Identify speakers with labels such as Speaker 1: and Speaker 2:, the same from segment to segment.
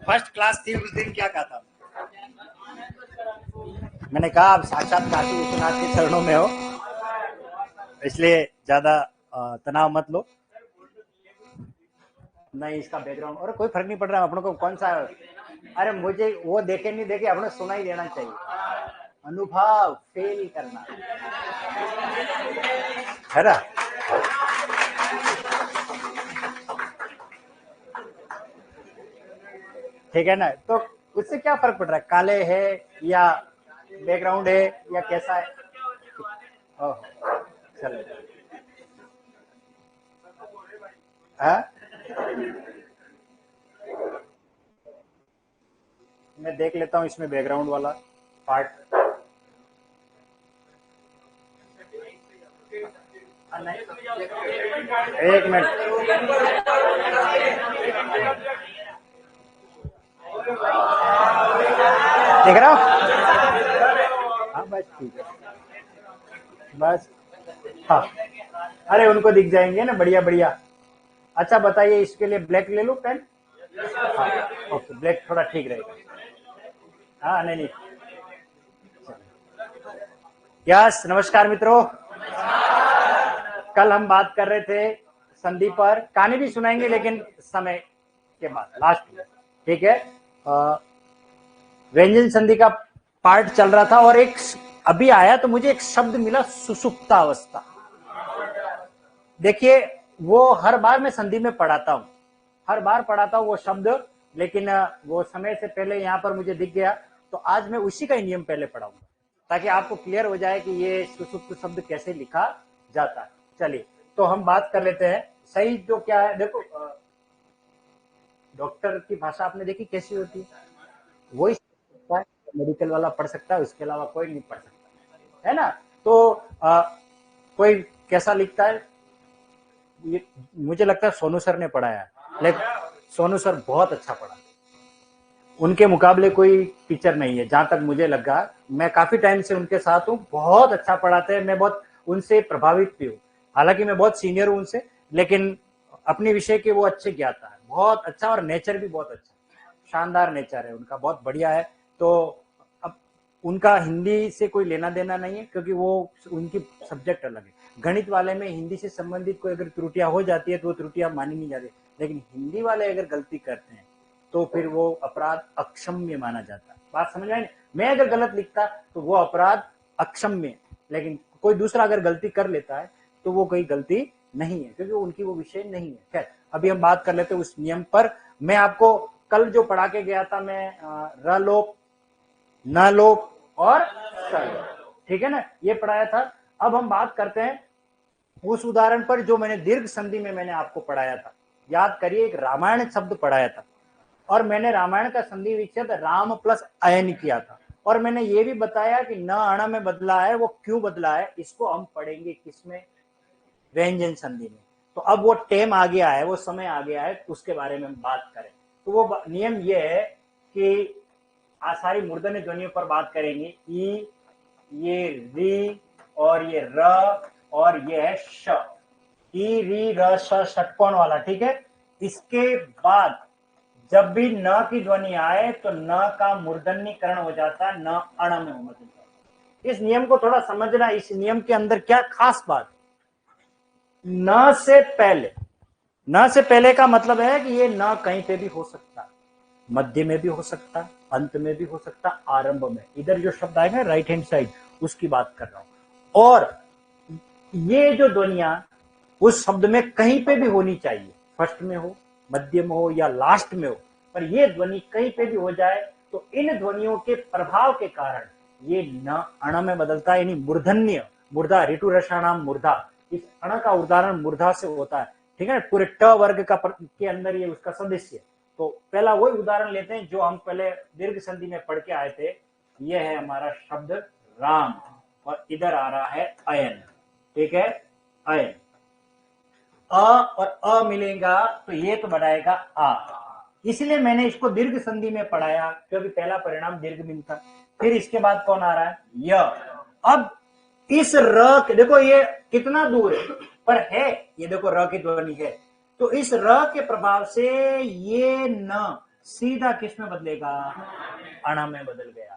Speaker 1: First class थी उस दिन, क्या कहा था मैंने कहा आप साक्षात काशी विश्वनाथ के चरणों में हो, इसलिए ज्यादा तनाव मत लो। नहीं, इसका बैकग्राउंड और कोई फर्क नहीं पड़ रहा अपनों को कौन सा। अरे मुझे वो देखे नहीं देखे, अपने सुना ही देना चाहिए। अनुभव फेल करना है ना। ठीक है ना, तो उससे क्या फर्क पड़ रहा है, काले है या बैकग्राउंड है या कैसा है। चलो मैं देख लेता हूँ इसमें बैकग्राउंड वाला पार्ट। एक मिनट, देख रहा हूँ। हाँ बस ठीक है, बस हाँ। अरे उनको दिख जाएंगे ना, बढ़िया बढ़िया। अच्छा बताइए, इसके लिए ब्लैक ले लो पेन। हाँ ओके, ब्लैक थोड़ा ठीक रहेगा। हाँ नहीं नहीं, यस नमस्कार मित्रों। कल हम बात कर रहे थे संधि पर, कहानी भी सुनाएंगे लेकिन समय के बाद लास्ट में, ठीक है। व्यंजन संधि का पार्ट चल रहा था और एक अभी आया तो मुझे एक शब्द मिला, सुसुप्ता अवस्था। देखिए वो हर बार मैं संधि में पढ़ाता हूं, हर बार पढ़ाता हूं वो शब्द, लेकिन वो समय से पहले यहाँ पर मुझे दिख गया, तो आज मैं उसी का ही नियम पहले पढ़ाऊंगा ताकि आपको क्लियर हो जाए कि ये सुसुप्त शब्द कैसे लिखा जाता है। चलिए तो हम बात कर लेते हैं। सही जो क्या है, देखो डॉक्टर की भाषा आपने देखी कैसी होती है, वही मेडिकल वाला पढ़ सकता है, उसके अलावा कोई नहीं पढ़ सकता, है ना। तो कोई कैसा लिखता है, ये मुझे लगता है सोनू सर ने पढ़ाया है, लेकिन सोनू सर बहुत अच्छा पढ़ा, उनके मुकाबले कोई टीचर नहीं है जहां तक मुझे लगा। मैं काफी टाइम से उनके साथ हूँ, बहुत अच्छा पढ़ाते हैं, मैं बहुत उनसे प्रभावित भी हूँ। हालांकि मैं बहुत सीनियर हूँ उनसे, लेकिन अपने विषय के वो अच्छे ज्ञाता है, बहुत अच्छा, और नेचर भी बहुत अच्छा, शानदार नेचर है उनका, बहुत बढ़िया है। तो अब उनका हिंदी से कोई लेना देना नहीं है, क्योंकि वो उनकी सब्जेक्ट अलग है। गणित वाले में हिंदी से संबंधित कोई अगर त्रुटियां हो जाती है तो वो त्रुटियां मानी नहीं जाती, लेकिन हिंदी वाले अगर गलती करते हैं तो फिर वो अपराध अक्षम्य माना जाता है। बात समझ आई? मैं अगर गलत लिखता तो वो अपराध अक्षम्य, लेकिन कोई दूसरा अगर गलती कर लेता है तो वो कोई गलती नहीं है, क्योंकि उनकी वो विषय नहीं है। खैर अभी हम बात कर लेते हैं उस नियम पर। मैं आपको कल जो पढ़ा के गया था, मैं र लोप, न लोप और स लोप, ठीक है ना, ये पढ़ाया था। अब हम बात करते हैं उस उदाहरण पर जो मैंने दीर्घ संधि में मैंने आपको पढ़ाया था। याद करिए, एक रामायण शब्द पढ़ाया था और मैंने रामायण का संधि विच्छेद राम प्लस अयन किया था, और मैंने ये भी बताया कि न अण में बदला है, वो क्यों बदला है, इसको हम पढ़ेंगे किसमें, व्यंजन संधि में। तो अब वो टेम आ गया है, वो समय आ गया है, उसके बारे में हम बात करें। तो वो नियम ये है कि सारी मूर्धन्य ध्वनियों पर बात करेंगे, ई, ये री और ये र और ये है श, ई री र श, षटकोण वाला, ठीक है। इसके बाद जब भी न की ध्वनि आए तो न का मूर्धन्यकरण हो जाता है, न अण में हो जाता है। इस नियम को थोड़ा समझना, इस नियम के अंदर क्या खास बात, न से पहले, न से पहले का मतलब है कि ये न कहीं पे भी हो सकता है, मध्य में भी हो सकता है, अंत में भी हो सकता है, आरंभ में, इधर जो शब्द आएगा राइट हैंड साइड उसकी बात कर रहा हूं। और ये जो ध्वनियां उस शब्द में कहीं पे भी होनी चाहिए, फर्स्ट में हो, मध्य में हो या लास्ट में हो, पर ये ध्वनि कहीं पे भी हो जाए तो इन ध्वनियों के प्रभाव के कारण ये न अण में बदलता है, यानी मूर्धन्य, मूर्धा, ऋतु रसाणाम मूर्धा, इस अण का उदाहरण मूर्धा से होता है, ठीक है। पूरे ट वर्ग का के अंदर ये उसका सदस्य। तो पहला वही उदाहरण लेते हैं जो हम पहले दीर्घ संधि में पढ़ के आए थे। यह है हमारा शब्द राम और इधर आ रहा है अयन, ठीक है, अयन। अ और अ मिलेगा तो ये तो बनाएगा आ, इसलिए मैंने इसको दीर्घ संधि में पढ़ाया, क्योंकि पहला परिणाम दीर्घ मिलता। फिर इसके बाद कौन आ रहा है, य। अब इस र, देखो ये कितना दूर है पर है, ये देखो र की ध्वनि है, तो इस र के प्रभाव से ये न सीधा किस में बदलेगा, अण में बदल गया।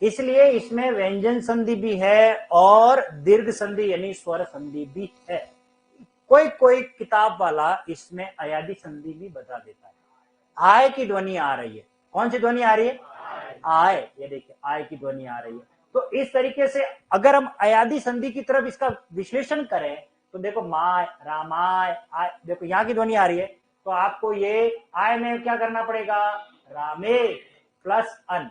Speaker 1: इसलिए इसमें व्यंजन संधि भी है और दीर्घ संधि यानी स्वर संधि भी है। कोई कोई किताब वाला इसमें अयादि संधि भी बता देता है। आय की ध्वनि आ रही है, कौन सी ध्वनि आ रही है, आय, ये देखिए आय की ध्वनि आ रही है। तो इस तरीके से अगर हम अयादि संधि की तरफ इसका विश्लेषण करें तो देखो माय, रामाय, आय, देखो यहाँ की ध्वनि आ रही है, तो आपको ये आय में क्या करना पड़ेगा, रामे प्लस अन,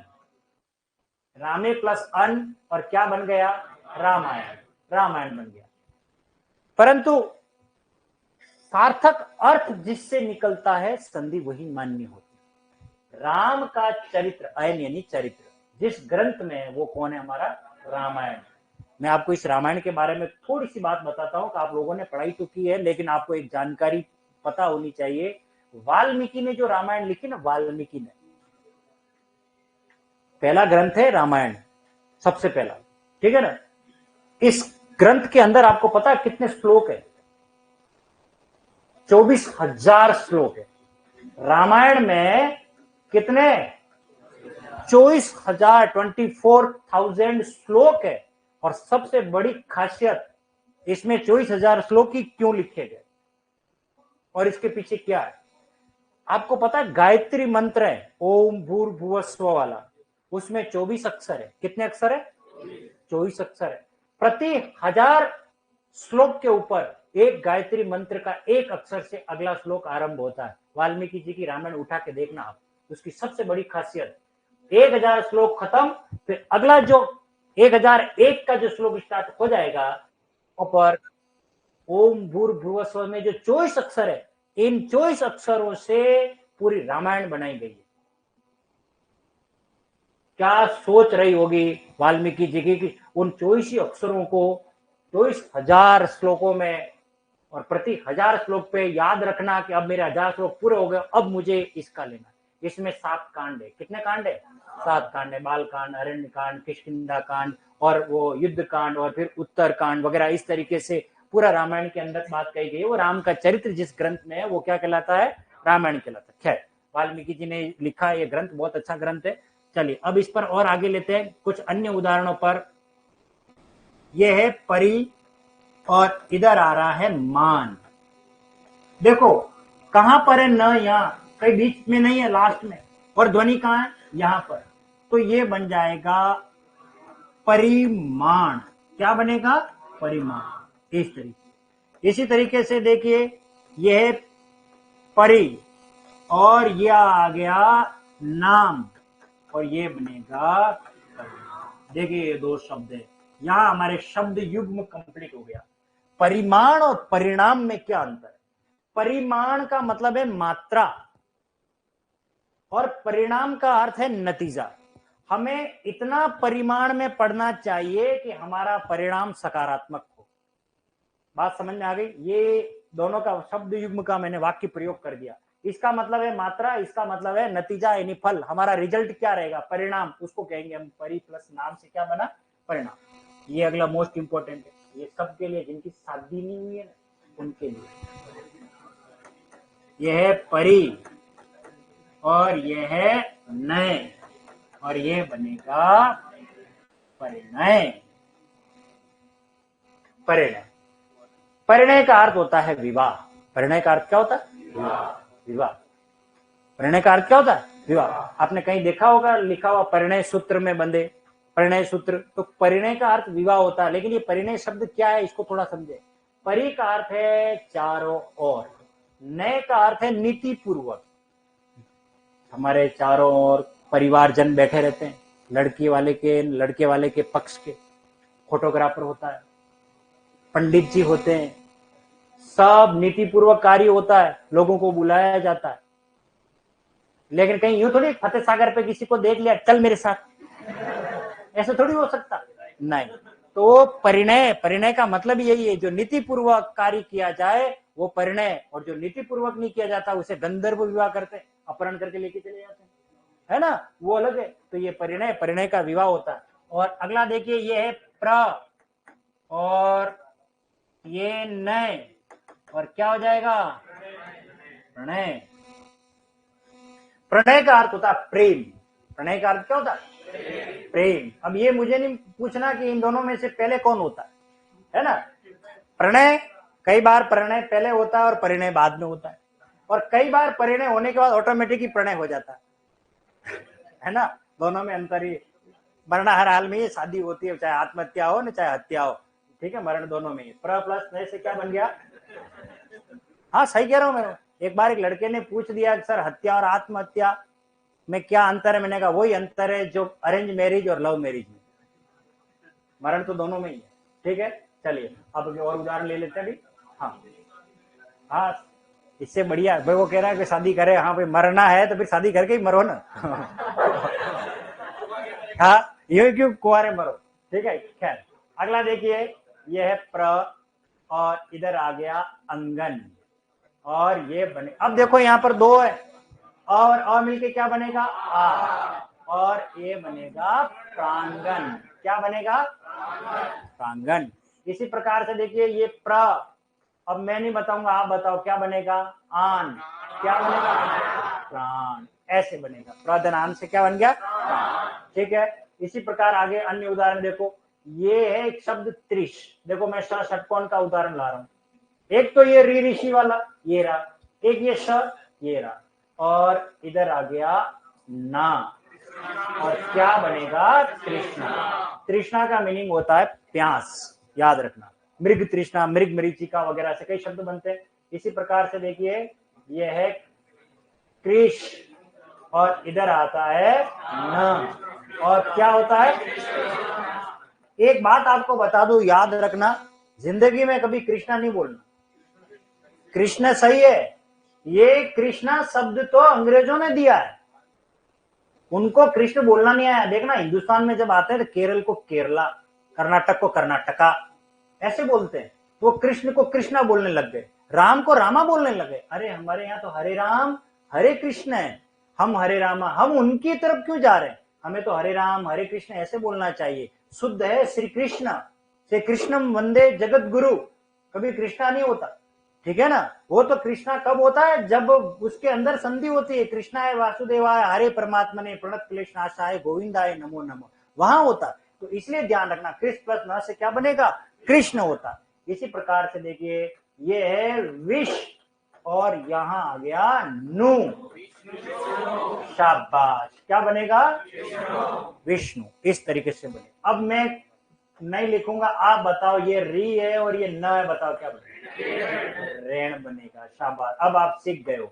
Speaker 1: रामे प्लस अन, और क्या बन गया, रामायण, रामायण बन गया। परंतु सार्थक अर्थ जिससे निकलता है संधि वही मान्य होती है। राम का चरित्र, अयन यानी चरित्र, जिस ग्रंथ में है वो कौन है, हमारा रामायण। मैं आपको इस रामायण के बारे में थोड़ी सी बात बताता हूं कि आप लोगों ने पढ़ाई तो की है, लेकिन आपको एक जानकारी पता होनी चाहिए। वाल्मीकि ने जो रामायण लिखी ना, वाल्मीकि ने, पहला ग्रंथ है रामायण, सबसे पहला, ठीक है ना। इस ग्रंथ के अंदर आपको पता है कितने श्लोक है, 24,000 श्लोक है। रामायण में कितने, 24,000, 24,000 श्लोक है। और सबसे बड़ी खासियत इसमें 24,000 श्लोक ही क्यों लिखे गए और इसके पीछे क्या है, आपको पता है। गायत्री मंत्र है ओम भूर्भुवस्व वाला, उसमें 24 अक्षर है। कितने अक्षर है, 24 अक्षर है। प्रति 1000 श्लोक के ऊपर एक गायत्री मंत्र का एक अक्षर से अगला श्लोक आरंभ होता है। वाल्मीकि जी की रामायण उठा के देखना आप, उसकी सबसे बड़ी खासियत 1000 श्लोक खत्म, फिर अगला जो 1001 का जो श्लोक स्टार्ट हो जाएगा, ऊपर ओम भूर्भुवस्व में जो 24 अक्षर है, इन 24 अक्षरों से पूरी रामायण बनाई गई है। क्या सोच रही होगी वाल्मीकि जी की उन 24 अक्षरों को 24,000 श्लोकों में, और प्रति 1000 श्लोक पे याद रखना कि अब मेरे 1000 श्लोक पूरे हो गए, अब मुझे इसका लेना। इसमें 7 कांड है। कितने कांड है, 7 कांड है। बाल कांड, अरण्य कांड, किष्किंधा कांड, और वो युद्ध कांड, और फिर उत्तर कांड वगैरह। इस तरीके से पूरा रामायण के अंदर बात कही गई है। वो राम का चरित्र जिस ग्रंथ में है वो क्या कहलाता है, रामायण कहलाता है। खैर, वाल्मीकि जी ने लिखा ये ग्रंथ, बहुत अच्छा ग्रंथ है। चलिए अब इस पर और आगे लेते हैं कुछ अन्य उदाहरणों पर। यह है परी, और इधर आ रहा है मान। देखो कहां पर है, न यहां कहीं बीच में नहीं है, लास्ट में, और ध्वनि कहां है, यहां पर। तो ये बन जाएगा परिमाण। क्या बनेगा, परिमाण। इस तरीके, इसी तरीके से देखिए, यह परि, और यह आ गया नाम, और ये बनेगा परिमाण। देखिए ये दो शब्द है, यहां हमारे शब्द युग्म कंप्लीट हो गया। परिमाण और परिणाम में क्या अंतर है, परिमाण का मतलब है मात्रा, और परिणाम का अर्थ है नतीजा। हमें इतना परिमाण में पढ़ना चाहिए कि हमारा परिणाम सकारात्मक हो। बात समझ में आ गई। ये दोनों का शब्द युग्म का मैंने वाक्य प्रयोग कर दिया। इसका मतलब है मात्रा, इसका मतलब है नतीजा यानी फल। हमारा रिजल्ट क्या रहेगा, परिणाम, उसको कहेंगे हम। परि प्लस नाम से क्या बना, परिणाम। ये अगला मोस्ट इंपॉर्टेंट है, ये सबके लिए जिनकी शादी नहीं हुई है ना, उनके लिए। यह है परि, और यह है नय, और ये बनेगा परिणय। परिणय, परिणय का अर्थ होता है विवाह। परिणय का अर्थ क्या होता है, विवाह। विवाह, परिणय का अर्थ क्या होता है, विवाह। आपने कहीं देखा होगा लिखा हुआ परिणय सूत्र में बंधे, परिणय सूत्र। तो परिणय का अर्थ विवाह होता है। लेकिन ये परिणय शब्द क्या है, इसको थोड़ा समझे। परि का अर्थ है चारों ओर, नय का अर्थ है नीति पूर्वक। हमारे चारों ओर परिवारजन बैठे रहते हैं, लड़के वाले के पक्ष के, फोटोग्राफर होता है, पंडित जी होते हैं, सब नीति पूर्वक कार्य होता है, लोगों को बुलाया जाता है। लेकिन कहीं यूं थोड़ी फतेह सागर पे किसी को देख लिया, चल मेरे साथ, ऐसा थोड़ी हो सकता, नहीं। तो परिणय, परिणय का मतलब यही है, जो नीति पूर्वक कार्य किया जाए वो परिणय, और जो नीति पूर्वक नहीं किया जाता उसे गंधर्व विवाह करते, अपहरण करके लेके चले जाते हैं, है ना, वो अलग है। तो ये परिणय, परिणय का विवाह होता है। और अगला देखिए, ये है प्र, और ये नय, और क्या हो जाएगा, प्रणय। प्रणय का अर्थ होता है प्रेम। प्रणय का अर्थ क्या होता है? प्रेम। अब ये मुझे नहीं पूछना कि इन दोनों में से पहले कौन होता है ना। प्रणय, कई बार प्रणय पहले होता है और परिणय बाद में होता है, और कई बार परिणय होने के बाद ऑटोमेटिक ही प्रणय हो जाता है ना। दोनों में अंतर ही, मरण हर हाल में ये शादी होती है, चाहे आत्महत्या हो न चाहे हत्या हो, ठीक है, मरण दोनों में ही। प्र प्लस नए से क्या बन गया? हाँ सही कह रहा हूं मैं। एक बार एक लड़के ने पूछ दिया सर हत्या और आत्महत्या में क्या अंतर है? मैंने कहा वही अंतर है जो अरेंज मैरिज और लव मैरिज में, मरण तो दोनों में ही है। ठीक है, चलिए अब और उदाहरण ले लेते हैं अभी। हाँ हाँ, इससे बढ़िया भाई वो कह रहा है कि शादी करे। हाँ भाई, मरना है तो फिर शादी करके ही मरो ना। हाँ, ये क्यों कुआरे मरो। ठीक है, खैर अगला देखिए, ये है प्र और इधर आ गया अंगन, और ये बने। अब देखो यहाँ पर दो है, और मिलके क्या बनेगा? आ, और ये बनेगा प्रांगण। क्या बनेगा? प्रांगण। इसी प्रकार से देखिए ये प्र, अब मैं नहीं बताऊंगा, आप बताओ क्या बनेगा? आन। क्या बनेगा? प्राण। ऐसे बनेगा, प्रधनान से क्या बन गया? प्राण। ठीक है, इसी प्रकार आगे अन्य उदाहरण देखो। ये है एक शब्द त्रिश। देखो मैं षटकोण का उदाहरण ला रहा हूं। एक तो ये री ऋषि वाला, ये रहा, एक ये श, ये रहा, और इधर आ गया ना, और क्या बनेगा? तृष्णा। तृष्णा का मीनिंग होता है प्यास, याद रखना। मृग तृष्णा, मृग मरीचिका वगैरह से कई शब्द बनते हैं। इसी प्रकार से देखिए यह है कृष, और इधर आता है न, और क्या होता है? एक बात आपको बता दूं, याद रखना, जिंदगी में कभी कृष्णा नहीं बोलना। कृष्ण सही है, ये कृष्णा शब्द तो अंग्रेजों ने दिया है, उनको कृष्ण बोलना नहीं आया। देखना हिंदुस्तान में जब आते हैं तो केरल को केरला, कर्नाटक को कर्नाटका ऐसे बोलते हैं, तो कृष्ण को कृष्णा बोलने लग गए, राम को रामा बोलने लगे। अरे हमारे यहाँ तो हरे राम हरे कृष्ण है, हम हरे रामा, हम उनकी तरफ क्यों जा रहे हैं? हमें तो हरे राम हरे कृष्ण ऐसे बोलना चाहिए। शुद्ध है श्री कृष्ण, श्री कृष्णम वंदे जगत गुरु, कभी कृष्णा नहीं होता। ठीक है ना। वो तो कृष्णा कब होता है? जब उसके अंदर संधि होती है, कृष्णाय वासुदेवाय हरे परमात्मने प्रणत क्लेशनाशाय गोविंदाय नमो नमो, वहां होता। तो इसलिए ध्यान रखना, कृष्ण प्लस न से क्या बनेगा? कृष्ण होता। इसी प्रकार से देखिए ये है विष, और यहां आ गया नु, शाबाश, क्या बनेगा? विष्णु। इस तरीके से बने। अब मैं नहीं लिखूंगा, आप बताओ ये री है और ये न है, बताओ क्या बनेगा? ऋण बनेगा। शाबाश, अब आप सीख गए हो।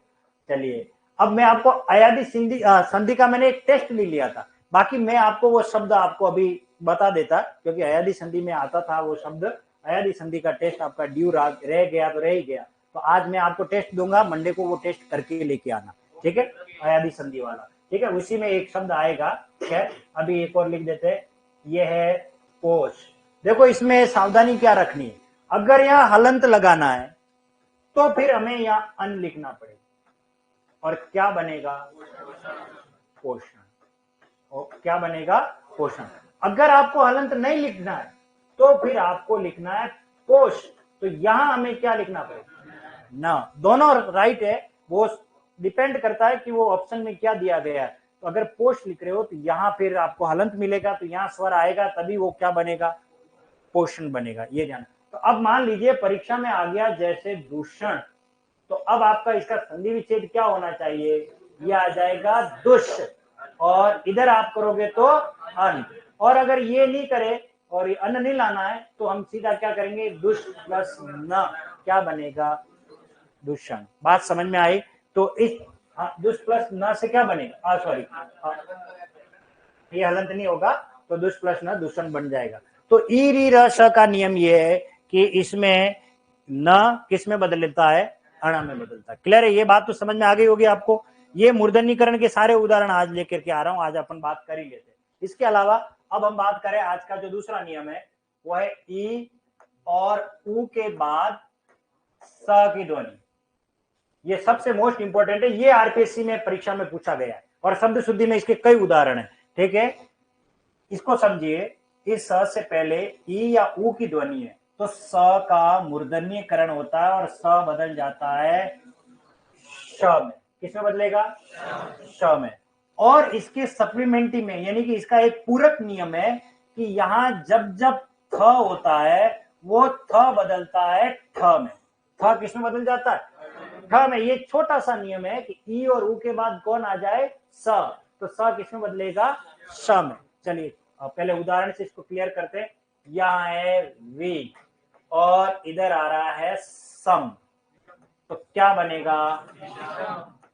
Speaker 1: चलिए अब मैं आपको अयादी संधि का मैंने एक टेस्ट भी लिया था, बाकी मैं आपको वो शब्द आपको अभी बता देता, क्योंकि अयादी संधि में आता था वो शब्द। अयादी संधि का टेस्ट आपका ड्यू रह गया तो रह ही गया, तो आज मैं आपको टेस्ट दूंगा, मंडे को वो टेस्ट करके लेके आना। ठीक है, अयादी संधि वाला। ठीक है, उसी में एक शब्द आएगा। खैर अभी एक और लिख देते हैं, ये है पोष। देखो इसमें सावधानी क्या रखनी है, अगर यहाँ हलंत लगाना है तो फिर हमें यहाँ अन लिखना पड़ेगा, और क्या बनेगा? पोषण। और क्या बनेगा? पोषण। अगर आपको हलंत नहीं लिखना है तो फिर आपको लिखना है पोष, तो यहां हमें क्या लिखना पड़ेगा? न। दोनों राइट है, वो डिपेंड करता है कि वो ऑप्शन में क्या दिया गया है। तो अगर पोष लिख रहे हो तो यहां फिर आपको हलंत मिलेगा, तो यहां स्वर आएगा, तभी वो क्या बनेगा? पोषण बनेगा, ये ध्यान। तो अब मान लीजिए परीक्षा में आ गया जैसे दूषण, तो अब आपका इसका संधि विच्छेद क्या होना चाहिए? ये आ जाएगा दुष, और इधर आप करोगे तो अन। और अगर ये नहीं करे और ये अन्न नहीं लाना है तो हम सीधा क्या करेंगे? दुष प्लस न, क्या बनेगा? दूषण। बात समझ में आई? तो इस दुष प्लस न से क्या बनेगा? सॉरी, ये हलंत नहीं होगा, तो दुष प्लस न दूषण बन जाएगा। तो ई री र श का नियम ये है कि इसमें न किस में बदलता है? अण में बदलता है। क्लियर है? ये बात तो समझ में आ गई होगी आपको। ये मूर्धन्यकरण के सारे उदाहरण आज लेकर के आ रहा हूं, आज अपन बात कर ही लेते हैं। इसके अलावा अब हम बात करें आज का जो दूसरा नियम है, वो है ई और उ के बाद स की ध्वनि। ये सबसे मोस्ट इंपॉर्टेंट है, ये आरपीएससी में परीक्षा में पूछा गया है, और शब्द शुद्धि में इसके कई उदाहरण है। ठीक है, इसको समझिए, इस स से पहले ई या उ की ध्वनि है तो स का मूर्धन्यकरण होता है और स बदल जाता है श में। किसमें बदलेगा? श में। और इसके सप्लीमेंट्री में, यानी कि इसका एक पूरक नियम है कि यहां जब जब थ होता है वो थ बदलता है ठ में। थ किसमें बदल जाता है? ठ में। ये छोटा सा नियम है कि ई और ऊ के बाद कौन आ जाए? स। तो स किसमें बदलेगा? श में। चलिए पहले उदाहरण से इसको क्लियर करते हैं। यहां है वी और इधर आ रहा है सम, तो क्या बनेगा?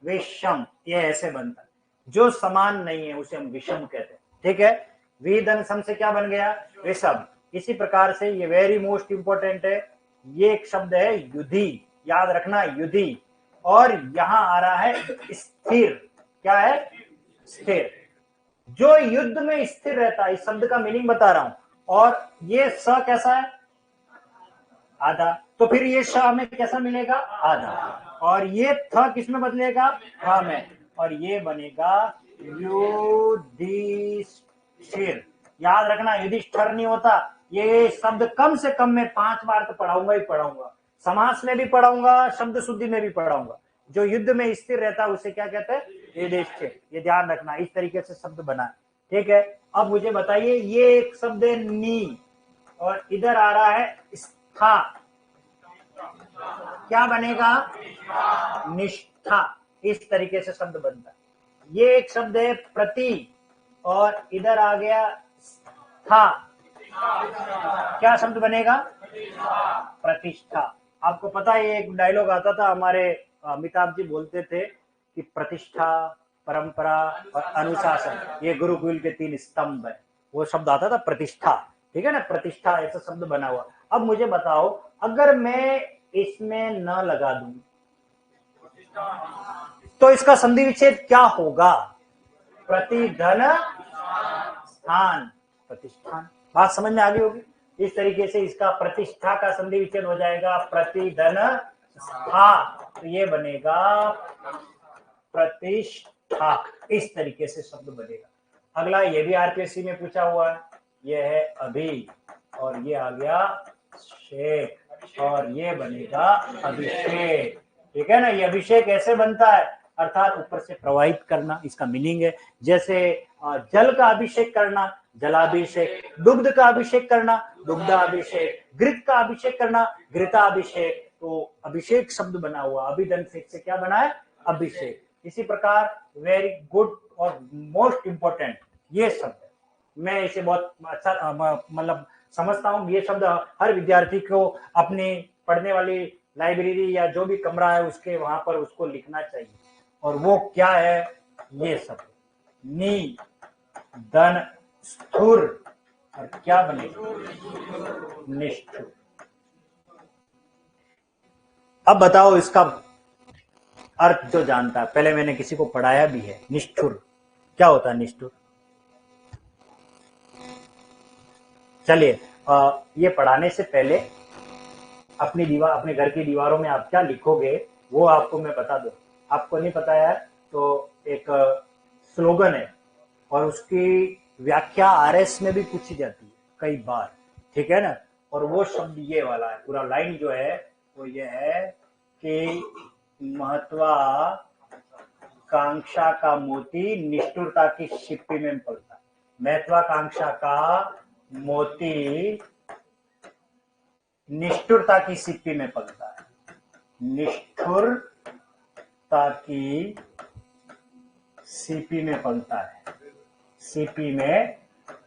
Speaker 1: विषम। ये ऐसे बनता है। जो समान नहीं है उसे हम विषम कहते हैं। ठीक है, वी धन सम से क्या बन गया? विषम। इसी प्रकार से ये वेरी मोस्ट इंपोर्टेंट है, ये एक शब्द है युधि, याद रखना युधि। और यहां आ रहा है स्थिर। क्या है? स्थिर। जो युद्ध में स्थिर रहता है, इस शब्द का मीनिंग बता रहा हूं। और ये स कैसा है? आधा। तो फिर ये श में कैसा मिलेगा? आधा। और ये थ किस में बदलेगा? ह में। और ये बनेगा युधिष्ठिर। याद रखना, युधिष्ठिर नहीं होता। ये शब्द कम से कम में 5 बार तो पढ़ाऊंगा ही पढ़ाऊंगा। समास में भी पढ़ाऊंगा, शब्द शुद्धि में भी पढ़ाऊंगा। जो युद्ध में स्थिर रहता है उसे क्या कहते हैं? युधिष्ठिर। ये ध्यान रखना, इस तरीके से शब्द बना। ठीक है, अब मुझे बताइए, ये एक शब्द है नी और इधर आ रहा है स्था, क्या बनेगा? निष्ठा। इस तरीके से शब्द बनता है। ये एक शब्द है प्रति और इधर आ गया स्था, क्या शब्द बनेगा? प्रतिष्ठा। आपको पता है, एक डायलॉग आता था हमारे अमिताभ जी बोलते थे कि प्रतिष्ठा, परंपरा और अनुशासन ये गुरुकुल के 3 स्तंभ है। वो शब्द आता था प्रतिष्ठा। ठीक है ना, प्रतिष्ठा ऐसा शब्द बना हुआ। अब मुझे बताओ, अगर मैं इसमें न लगा दूं तो इसका संधि विच्छेद क्या होगा? प्रतिधन स्थान, प्रतिष्ठान। बात समझ में आ गई होगी। इस तरीके से इसका प्रतिष्ठा का संधि विच्छेद हो जाएगा प्रतिधन स्था, तो ये बनेगा प्रतिष्ठा। इस तरीके से शब्द बनेगा। अगला, ये भी आरपीएससी में पूछा हुआ है। ये है अभी और ये आ गया शेख और ये बनेगा अभिषेक। ठीक है ना, ये अभिषेक ऐसे बनता है, अर्थात ऊपर से प्रवाहित करना, इसका मीनिंग है। जैसे जल का अभिषेक करना, जलाभिषेक। दुग्ध का अभिषेक करना, दुग्धाभिषेक। घृत का अभिषेक करना, घृताभिषेक। तो अभिषेक शब्द बना हुआ, अभिधन से क्या बना है? अभिषेक। इसी प्रकार वेरी गुड और मोस्ट इंपोर्टेंट ये शब्द है। मैं इसे बहुत अच्छा मतलब समझता हूँ। ये शब्द हर विद्यार्थी को अपनी पढ़ने वाली लाइब्रेरी या जो भी कमरा है उसके वहां पर उसको लिखना चाहिए। और वो क्या है? ये शब्द नी धन स्थुर और क्या बनेगा? निष्ठुर। अब बताओ इसका अर्थ जो जानता है, पहले मैंने किसी को पढ़ाया भी है। निष्ठुर क्या होता है? निष्ठुर, चलिए ये पढ़ाने से पहले अपने घर की दीवारों में आप क्या लिखोगे वो आपको मैं बता दूं। आपको नहीं पता है तो एक स्लोगन है और उसकी व्याख्या आरएस में भी पूछी जाती है कई बार। ठीक है ना, और वो शब्द ये वाला है, पूरा लाइन जो है वो ये है कि महत्वाकांक्षा का मोती निष्ठुरता की छिप्पी में पलता है। महत्वाकांक्षा का मोती निष्ठुरता की सिप्पी में पलता है। निष्ठुरता की सीपी में पलता है, सीपी में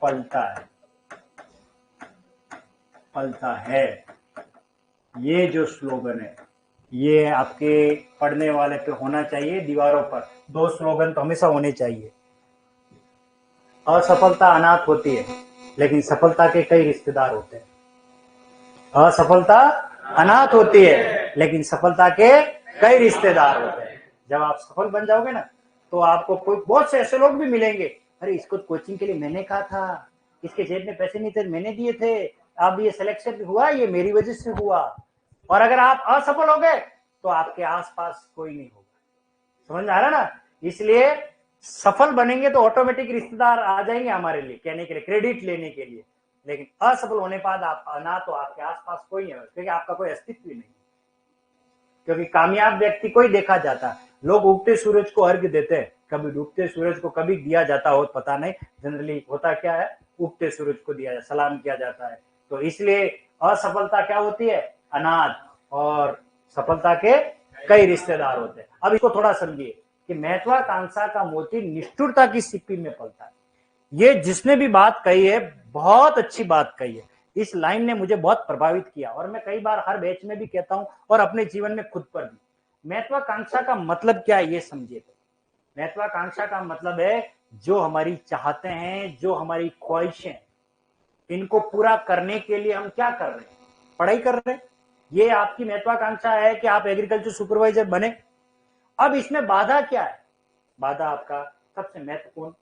Speaker 1: पलता है, पलता है। ये जो स्लोगन है ये आपके पढ़ने वाले पे होना चाहिए, दीवारों पर 2 स्लोगन तो हमेशा होने चाहिए। असफलता अनाथ होती है लेकिन सफलता के कई रिश्तेदार होते हैं। असफलता अनाथ होती है लेकिन सफलता के कई रिश्तेदार होते हैं। जब आप सफल बन जाओगे ना तो आपको कोई बहुत से ऐसे लोग भी मिलेंगे, अरे इसको कोचिंग के लिए मैंने कहा था, इसके जेब में पैसे नहीं थे मैंने दिए थे, अब ये सिलेक्शन हुआ ये मेरी वजह से हुआ। और अगर आप असफल हो गए तो आपके आसपास कोई नहीं होगा। समझ में आ रहा ना? इसलिए सफल बनेंगे तो ऑटोमेटिक रिश्तेदार आ जाएंगे हमारे लिए कहने के लिए, क्रेडिट लेने के लिए। लेकिन असफल होने के बाद आप ना तो आपके आसपास कोई है क्योंकि आपका कोई अस्तित्व ही नहीं, क्योंकि कामयाब व्यक्ति को ही देखा जाता है। लोग उगते सूरज को अर्घ्य देते हैं, कभी डूबते सूरज को कभी दिया जाता हो पता नहीं, जनरली होता क्या है, उगते सूरज को दिया सलाम किया जाता है। तो इसलिए असफलता क्या होती है, अनाथ, और सफलता के कई रिश्तेदार होते हैं। अब इसको थोड़ा समझिए कि महत्वाकांक्षा का मोती निष्ठुरता की सिप्पी में पलता है। ये जिसने भी बात कही है बहुत अच्छी बात कही है, इस लाइन ने मुझे बहुत प्रभावित किया, और मैं कई बार हर बैच में भी कहता हूं और अपने जीवन में खुद पर भी। महत्वाकांक्षा का मतलब क्या है ये समझिए। तो महत्वाकांक्षा का मतलब है जो हमारी चाहते हैं, जो हमारी ख्वाहिशें, इनको पूरा करने के लिए हम क्या कर रहे हैं, पढ़ाई कर रहे हैं। ये आपकी महत्वाकांक्षा है कि आप एग्रीकल्चर सुपरवाइजर बने। अब इसमें बाधा क्या है, बाधा आपका सबसे महत्वपूर्ण,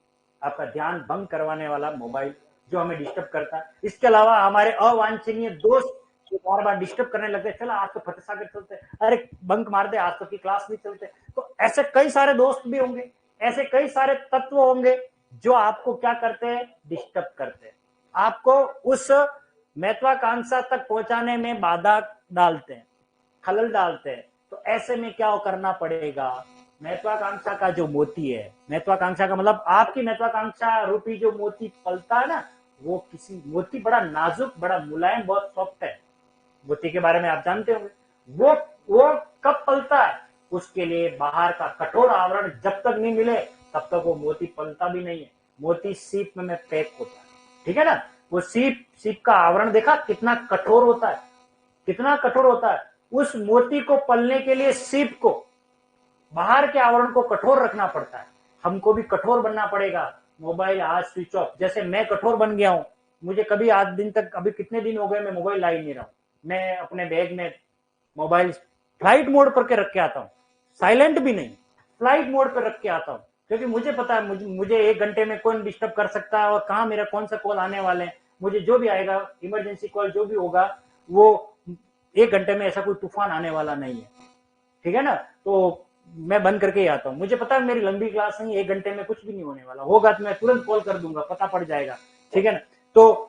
Speaker 1: आपका ध्यान भंग करवाने वाला मोबाइल जो हमें डिस्टर्ब करता है। इसके अलावा हमारे अवांछनीय दोस्त जो बार बार डिस्टर्ब करने लगते हैं, चलो आज तो फतेह सागर चलते, अरे बंक मार दे, आज तो की क्लास नहीं चलते। तो ऐसे कई सारे दोस्त भी होंगे, ऐसे कई सारे तत्व होंगे जो आपको क्या करते हैं, डिस्टर्ब करते हैं, आपको उस महत्वाकांक्षा तक पहुंचाने में बाधा डालते हैं, खलल डालते हैं। तो ऐसे में क्या करना पड़ेगा, महत्वाकांक्षा का जो मोती है, महत्वाकांक्षा का मतलब आपकी महत्वाकांक्षा रूपी जो मोती पलता है ना, वो किसी मोती बड़ा नाजुक, बड़ा मुलायम, बहुत सॉफ्ट है। मोती के बारे में आप जानते होंगे। वो कब पलता है, उसके लिए बाहर का कठोर आवरण जब तक नहीं मिले तब तक वो मोती पलता भी नहीं है। मोती सीप में पैक होता है, ठीक है ना। वो सीप का आवरण देखा कितना कठोर होता है, कितना कठोर होता है। उस मोती को पलने के लिए सीप को बाहर के आवरण को कठोर रखना पड़ता है। हमको भी कठोर बनना पड़ेगा। मोबाइल आज स्विच ऑफ, जैसे मैं कठोर बन गया हूं, मुझे कभी आज दिन तक, अभी कितने दिन हो गए मैं मोबाइल ला ही नहीं रहा हूं। मैं अपने बैग में मोबाइल फ्लाइट मोड पर के रख के आता हूं, साइलेंट भी नहीं, फ्लाइट मोड पर रख के आता हूं, क्योंकि मुझे पता है मुझे 1 घंटे में कौन डिस्टर्ब कर सकता है और कहाँ मेरा कौन सा कॉल आने वाले हैं। मुझे जो भी आएगा, इमरजेंसी कॉल जो भी होगा, वो 1 घंटे में ऐसा कोई तूफान आने वाला नहीं है, ठीक है ना। तो मैं बंद करके ही आता हूँ, मुझे पता है मेरी लंबी क्लास नहीं, 1 घंटे में कुछ भी नहीं होने वाला, होगा तो मैं तुरंत कॉल कर दूंगा, पता पड़ जाएगा, ठीक है ना। तो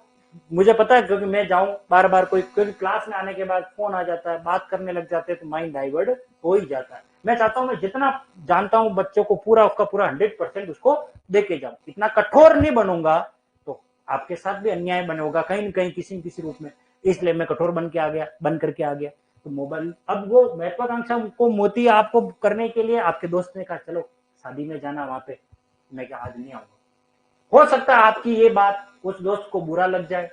Speaker 1: मुझे पता है, क्योंकि मैं जाऊं बार बार क्योंकि क्लास में आने के बाद फोन आ जाता है, बात करने लग जाते हैं, तो माइंड डाइवर्ट हो ही जाता है। मैं चाहता हूं मैं जितना जानता हूं बच्चों को पूरा उसका पूरा 100% उसको दे के जाऊं। इतना कठोर नहीं बनूंगा तो आपके साथ भी अन्याय बने होगा कहीं न कहीं, किसी न किसी रूप में। इसलिए मैं कठोर बन करके आ गया। तो मोबाइल, अब वो महत्वाकांक्षा को मोती आपको करने के लिए आपके दोस्त ने कहा चलो शादी में जाना वहां पे, मैं क्या आज नहीं आऊंगा। हो सकता है आपकी ये बात उस दोस्त को बुरा लग जाए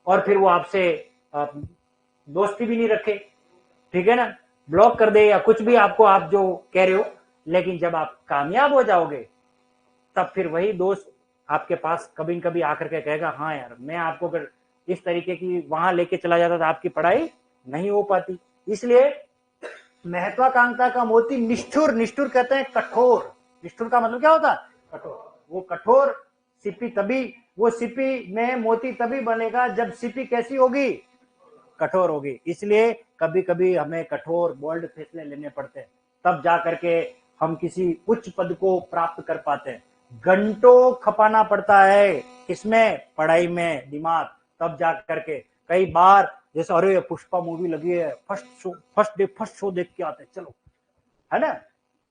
Speaker 1: और फिर वो आपसे दोस्ती भी नहीं रखे, ठीक है ना, ब्लॉक कर दे या कुछ भी आपको, आप जो कह रहे हो। लेकिन जब आप कामयाब हो जाओगे तब फिर वही दोस्त आपके पास कभी कभी आकर के कहेगा, हाँ यार मैं आपको अगर इस तरीके की वहां लेके चला जाता तो आपकी पढ़ाई नहीं हो पाती। इसलिए महत्वाकांक्षा का मोती निष्ठुर, निष्ठुर कहते हैं कठोर। निष्ठुर का मतलब क्या होता है, कठोर। वो कठोर सिपी तभी, वो सिपी में मोती तभी बनेगा जब सिपी कैसी होगी, कठोर होगी। इसलिए कभी कभी हमें कठोर बोल्ड फैसले लेने पड़ते हैं, तब जा करके हम किसी उच्च पद को प्राप्त कर पाते हैं। घंटों खपाना पड़ता है किसमें, पढ़ाई में दिमाग, तब जा करके। कई बार जैसे अरे पुष्पा मूवी लगी है, फर्स्ट शो देख के आते हैं, चलो, है ना,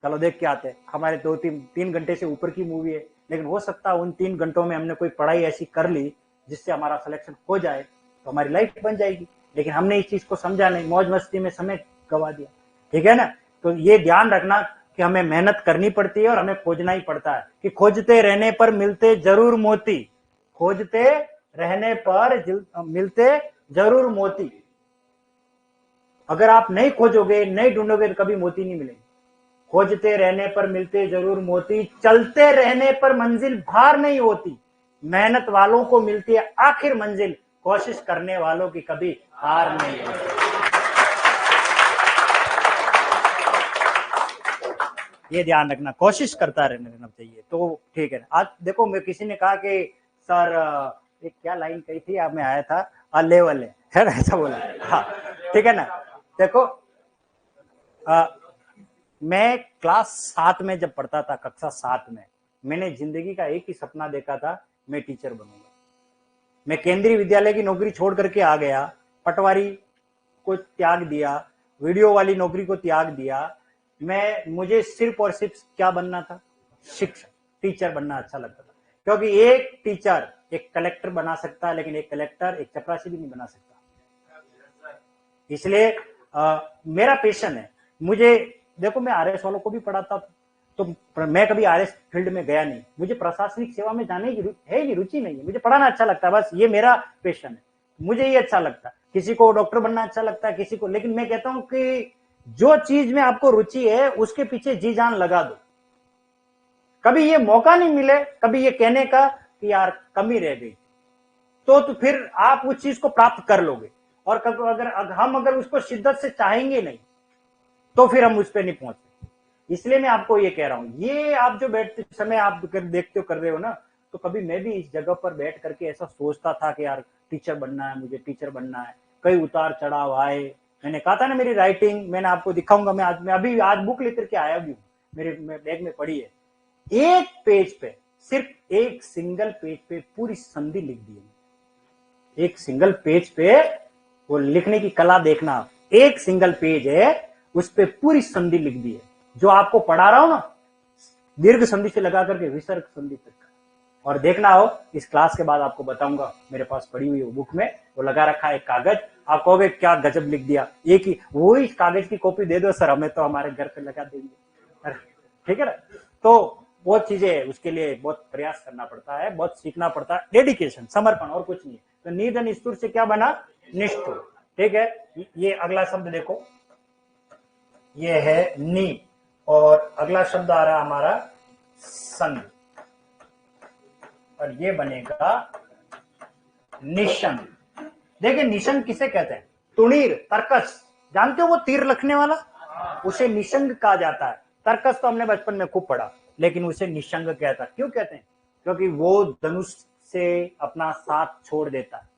Speaker 1: चलो देख के आते हैं। हमारे 2-3 घंटे से ऊपर की मूवी है, लेकिन हो सकता है उन 3 घंटों में हमने कोई पढ़ाई ऐसी कर ली जिससे हमारा सिलेक्शन हो जाए तो हमारी लाइफ बन जाएगी। लेकिन हमने इस चीज को समझा नहीं, मौज मस्ती में समय गवा दिया, ठीक है ना। तो ये ध्यान रखना कि हमें मेहनत करनी पड़ती है और हमें खोजना ही पड़ता है, कि खोजते रहने पर मिलते जरूर मोती, खोजते रहने पर मिलते जरूर मोती। अगर आप नहीं खोजोगे, नहीं ढूंढोगे तो कभी मोती नहीं मिलेंगे। खोजते रहने पर मिलते जरूर मोती, चलते रहने पर मंजिल भार नहीं होती, मेहनत वालों को मिलती है आखिर मंजिल, कोशिश करने वालों की कभी हार नहीं होती। ये ध्यान रखना, कोशिश करता रहना चाहिए। तो ठीक है, आज देखो मैं किसी ने कहा कि सर एक क्या लाइन कही थी, अब मैं आया था लेवल है ना, ऐसा बोला, हाँ ठीक है ना। देखो मैं क्लास 7 में जब पढ़ता था, कक्षा 7 में, मैंने जिंदगी का एक ही सपना देखा था, मैं टीचर बनूंगा। मैं केंद्रीय विद्यालय की नौकरी छोड़ करके आ गया, पटवारी को त्याग दिया, वीडियो वाली नौकरी को त्याग दिया, मुझे सिर्फ और सिर्फ क्या बनना था, शिक्षक, टीचर बनना अच्छा लगता था, क्योंकि एक टीचर एक कलेक्टर बना सकता है, लेकिन एक कलेक्टर एक चपरासी भी नहीं बना सकता। इसलिए मेरा पैशन है। मुझे देखो, मैं आरएस वालों को भी पढ़ाता था, तो मैं कभी आरएस फील्ड में गया नहीं, मुझे प्रशासनिक सेवा में जाने की है नहीं, रुचि नहीं है, मुझे पढ़ाना अच्छा लगता है, बस ये मेरा पैशन है, मुझे ये अच्छा लगता है। किसी को डॉक्टर बनना अच्छा लगता है, किसी को, लेकिन मैं कहता हूं कि जो चीज में आपको रुचि है उसके पीछे जी जान लगा दो। कभी ये मौका नहीं मिले, कभी ये कहने का कि यार कमी रह गई, तो फिर आप उस चीज को प्राप्त कर लोगे। और अगर उसको शिद्दत से चाहेंगे नहीं तो फिर हम उस पर नहीं पहुंचते। इसलिए मैं आपको ये कह रहा हूं, ये आप जो बैठते समय आप देखते हो कर रहे हो ना, तो कभी मैं भी इस जगह पर बैठ करके ऐसा सोचता था कि यार टीचर बनना है, मुझे टीचर बनना है। कई उतार चढ़ाव आए, मैंने कहा था ना मेरी राइटिंग, मैंने आपको दिखाऊंगा, मैं अभी आज बुक लेकर के आया भी हूँ, मेरे बैग में पड़ी है। एक पेज पे, सिर्फ एक सिंगल पेज पे पूरी संधि लिख दी है। एक सिंगल पेज पे वो लिखने की कला देखना, एक सिंगल पेज है, उस पे पूरी संधि लिख दी है। जो आपको पढ़ा रहा हूं ना, दीर्घ संधि से लगा करके विसर्ग संधि तक। और देखना हो, इस क्लास के बाद आपको बताऊंगा, मेरे पास पड़ी हुई बुक में वो लगा रखा है एक कागज, आप कहोगे क्या गजब लिख दिया, एक ही वो इस कागज की कॉपी दे दो सर, हमें तो हमारे घर पे लगा देंगे, ठीक है ना। तो वो चीजें, उसके लिए बहुत प्रयास करना पड़ता है, बहुत सीखना पड़ता है, डेडिकेशन, समर्पण, और कुछ नहीं। तो नीध निष्ठुर से क्या बना, निष्ठुर, ठीक है। ये अगला शब्द देखो, ये है नी, और अगला शब्द आ रहा हमारा संग, और ये बनेगा निशंग। देखिए निशंग किसे कहते हैं, तुणीर, तर्कस, जानते हो वो तीर रखने वाला, उसे निशंग कहा जाता है। तर्कस तो हमने बचपन में खूब पढ़ा, लेकिन उसे निशंग कहता है। क्यों कहते हैं, क्योंकि वो धनुष से अपना साथ छोड़ देता है।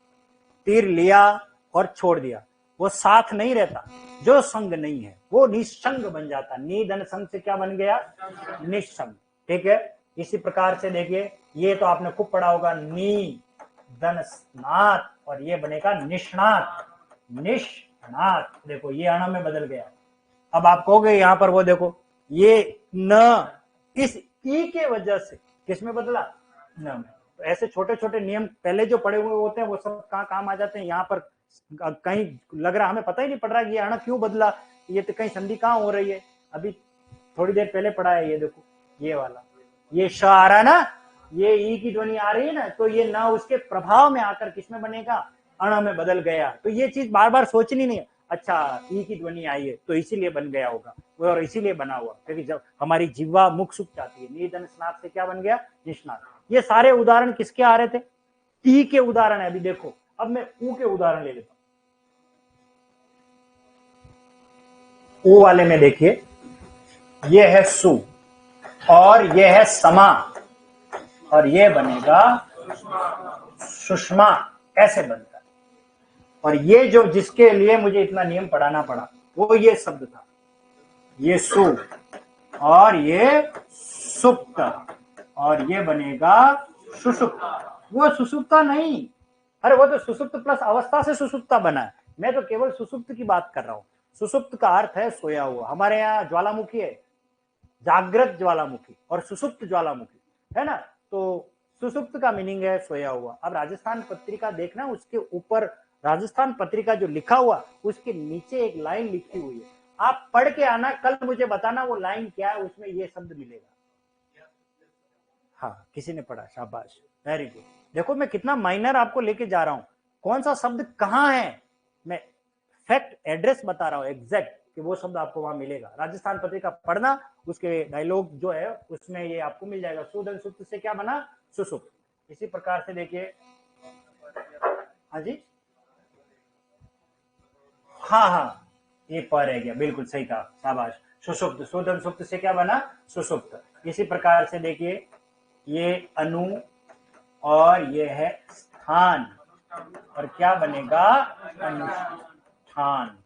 Speaker 1: तीर लिया और छोड़ दिया, वो साथ नहीं रहता, जो संग नहीं है वो निशंग बन जाता। निधन संग से क्या बन गया, निशंग, ठीक है। इसी प्रकार से देखिए, ये तो आपने खूब पढ़ा होगा, नी धन स्नात, और ये बनेगा निष्णात, निष्णात। देखो ये अण में बदल गया। अब आप कहोगे यहां पर वो देखो, ये न इस ई के वजह से किस में बदला, न में। तो ऐसे छोटे छोटे नियम पहले जो पड़े हुए होते हैं वो सब कहाँ काम आ जाते हैं। यहाँ पर कहीं लग रहा, हमें पता ही नहीं पड़ रहा कि ये अण क्यों बदला, ये तो कहीं संधि कहाँ हो रही है। अभी थोड़ी देर पहले पढ़ा है, ये देखो ये वाला, ये श आ रहा है ना, ये ई की ध्वनि आ रही है ना, तो ये न उसके प्रभाव में आकर किसमें बनेगा, अण में बदल गया। तो ये चीज बार बार सोचनी नहीं है, अच्छा ई की ध्वनि आई है तो इसीलिए बन गया होगा, और इसीलिए बना हुआ, क्योंकि जब हमारी जिह्वा मुख सूख जाती है, निधन स्नात से क्या बन गया, निष्णात। ये सारे उदाहरण किसके आ रहे थे, ई के उदाहरण है। अभी देखो, अब मैं ऊ के उदाहरण ले लेता हूं। ऊ वाले में देखिए, ये है सु, और ये है समा, और ये बनेगा सुषमा, ऐसे बनता है। और ये जो जिसके लिए मुझे इतना नियम पढ़ाना पड़ा, वो ये शब्द था, ये सु, और ये सुप्त, और ये बनेगा सुषुप्त। वो सुषुप्ता नहीं, अरे वो तो सुषुप्त प्लस अवस्था से सुषुप्ता बना है, मैं तो केवल सुषुप्त की बात कर रहा हूं। सुषुप्त का अर्थ है सोया हुआ, हमारे यहाँ ज्वालामुखी है, जागृत ज्वालामुखी और सुषुप्त ज्वालामुखी है ना। तो सुषुप्त का मीनिंग है सोया हुआ। अब राजस्थान पत्रिका देखना, उसके ऊपर राजस्थान पत्रिका जो लिखा हुआ, उसके नीचे एक लाइन लिखी हुई है, आप पढ़ के आना, कल मुझे बताना वो लाइन क्या है, उसमें ये शब्द मिलेगा। हाँ, किसी ने पढ़ा, शाबाश, वेरी गुड। देखो मैं कितना माइनर आपको लेके जा रहा हूं, कौन सा शब्द कहां है, मैं फैक्ट एड्रेस बता रहा हूं एग्जैक्ट, कि वो शब्द आपको वहां मिलेगा। राजस्थान पत्रिका पढ़ना, उसके डायलॉग जो है उसमें ये आपको मिल जाएगा। सुदन सुप्त से क्या बना, सुसुप्त। इसी प्रकार से देखिए, हाँ जी, हाँ हाँ, ये पर है गया, बिल्कुल सही कहा, शाबाश। सुसुप्त, सुदन सुप्त से क्या बना, सुसुप्त। इसी प्रकार से देखिए, ये अनु, और ये है स्थान, और क्या बनेगा, अनुष्ठान,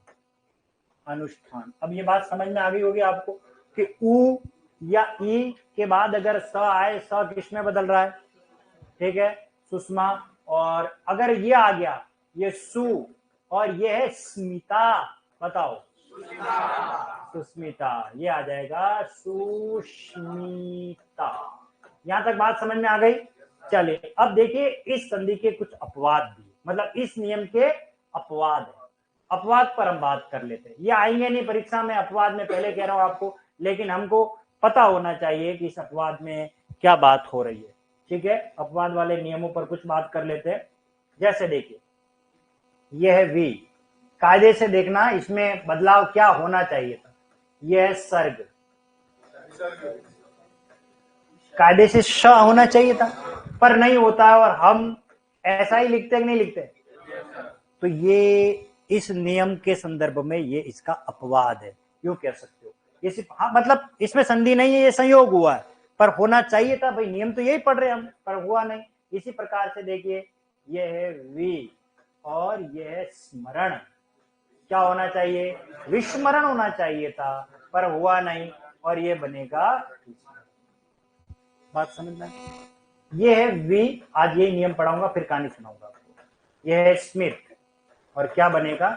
Speaker 1: अनुष्ठान। अब ये बात समझ में आ गई होगी आपको कि उ या ई के बाद अगर स आए, स किस में बदल रहा है, ठीक है, सुषमा। और अगर ये आ गया, ये सु, और ये है स्मिता, बताओ सुष्मिता, ये आ जाएगा सुष्मिता। यहां तक बात समझ में आ गई। चलिए अब देखिए इस संधि के कुछ अपवाद भी, मतलब इस नियम के अपवाद है। अपवाद पर हम बात कर लेते हैं। ये आएंगे नहीं परीक्षा में अपवाद में, पहले कह रहा हूं आपको, लेकिन हमको पता होना चाहिए कि इस अपवाद में क्या बात हो रही है। ठीक है, अपवाद वाले नियमों पर कुछ बात कर लेते हैं। जैसे देखिए यह है वी, कायदे से देखना इसमें बदलाव क्या होना चाहिए था। यह है सर्ग, कायदे से श होना चाहिए था पर नहीं होता है, और हम ऐसा ही लिखते कि नहीं लिखते। तो ये इस नियम के संदर्भ में ये इसका अपवाद है, यूं कह सकते हो। ये सिर्फ हाँ मतलब इसमें संधि नहीं है, ये संयोग हुआ है, पर होना चाहिए था भाई, नियम तो यही पढ़ रहे हम, पर हुआ नहीं। इसी प्रकार से देखिए ये है वी और ये है स्मरण, क्या होना चाहिए, विस्मरण होना चाहिए था पर हुआ नहीं, और ये बनेगा। बात समझ में, ये है वी, आज ये नियम पढ़ाऊंगा फिर कहानी सुनाऊंगा आपको। ये है स्मित और क्या बनेगा,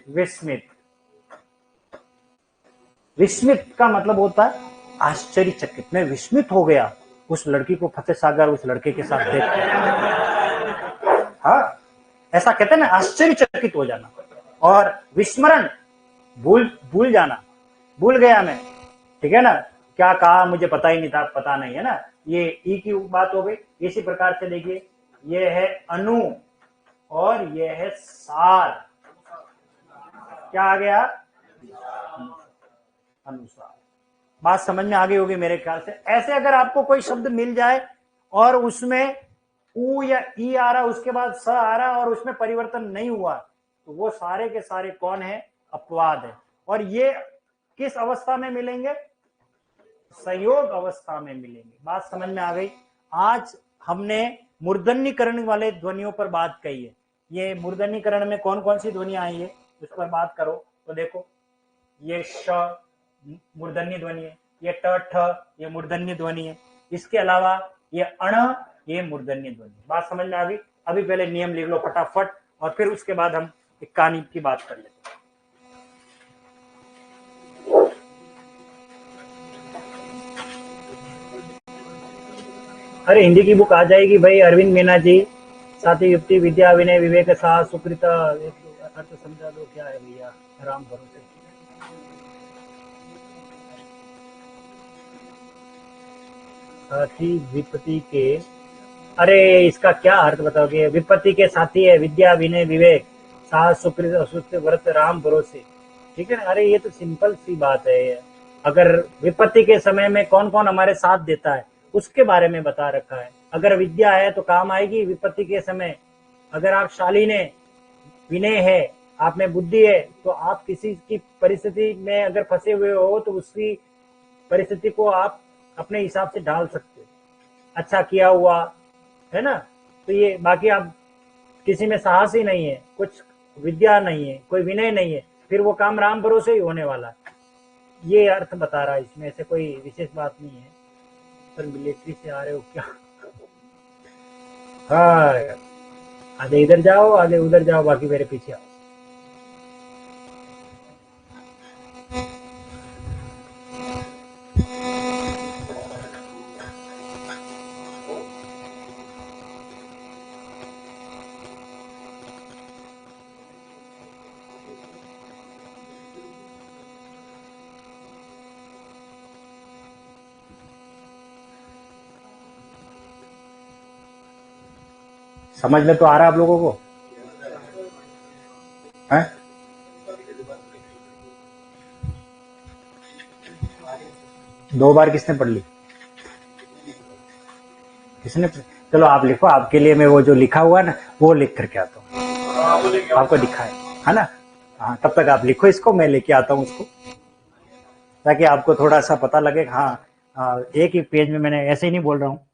Speaker 1: विस्मित। विस्मित का मतलब होता है आश्चर्यचकित, मैं विस्मित हो गया उस लड़की को फतेह सागर उस लड़के के साथ देख कर। हाँ, ऐसा कहते हैं ना, आश्चर्यचकित हो जाना। और विस्मरण, भूल भूल जाना, भूल गया मैं, ठीक है ना, क्या कहा मुझे पता ही नहीं था, पता नहीं है ना, ये ई की बात हो गई। इसी प्रकार से देखिए ये है अनु और ये है सार, क्या आ गया, अनुसार। बात समझ में आ गई होगी मेरे ख्याल से। ऐसे अगर आपको कोई शब्द मिल जाए और उसमें ऊ या ई आ रहा, उसके बाद स आ रहा और उसमें परिवर्तन नहीं हुआ, तो वो सारे के सारे कौन है, अपवाद है। और ये किस अवस्था में मिलेंगे, संयोग अवस्था में मिलेंगे। बात समझ में आ गई। आज हमने मूर्धन्यकरण वाले ध्वनियों पर बात कही है। ये मूर्धन्यकरण में कौन कौन सी ध्वनियां आई है उस पर बात करो तो देखो, ये श मूर्धन्य ध्वनि है, ये ट ठ ये मूर्धन्य ध्वनि है, इसके अलावा ये अण ये मूर्धन्य ध्वनि। बात समझ में आ गई। अभी पहले नियम लिख लो फटाफट और फिर उसके बाद हम एक कहानी की बात कर लेते हैं। अरे हिंदी की बुक आ जाएगी भाई, अरविंद मीना जी, साथी युक्ति विद्या विनय विवेक साहस सुकृत, अर्थ समझा दो क्या है भैया, राम भरोसे। साथी विपत्ति के, अरे इसका क्या अर्थ बताओगे, विपत्ति के साथी है, विद्या विनय विवेक साहस सुकृत असुत व्रत राम भरोसे। ठीक है ना, अरे ये तो सिंपल सी बात है। अगर विपत्ति के समय में कौन कौन हमारे साथ देता है उसके बारे में बता रखा है। अगर विद्या है तो काम आएगी विपत्ति के समय, अगर आप शालीन है, विनय है, आप में बुद्धि है, तो आप किसी की परिस्थिति में अगर फंसे हुए हो तो उसकी परिस्थिति को आप अपने हिसाब से ढाल सकते हो, अच्छा किया हुआ है ना। तो ये बाकी आप किसी में साहस ही नहीं है, कुछ विद्या नहीं है, कोई विनय नहीं है, फिर वो काम राम भरोसे ही होने वाला है। ये अर्थ बता रहा है, इसमें से कोई विशेष बात नहीं है। सर मिलिट्री से आ रहे हो क्या, हाँ, आधे इधर जाओ आधे उधर जाओ, बाकी मेरे पीछे आओ। समझ में तो आ रहा है आप लोगों को है? दो बार किसने पढ़ ली, किसने, चलो आप लिखो, आपके लिए मैं वो जो लिखा हुआ है ना वो लिख करके आता हूँ, आपको दिखा है ना। हाँ तब तक आप लिखो इसको, मैं लेके आता हूँ उसको, ताकि आपको थोड़ा सा पता लगे। हाँ, एक ही पेज में, मैंने ऐसे ही नहीं बोल रहा हूँ।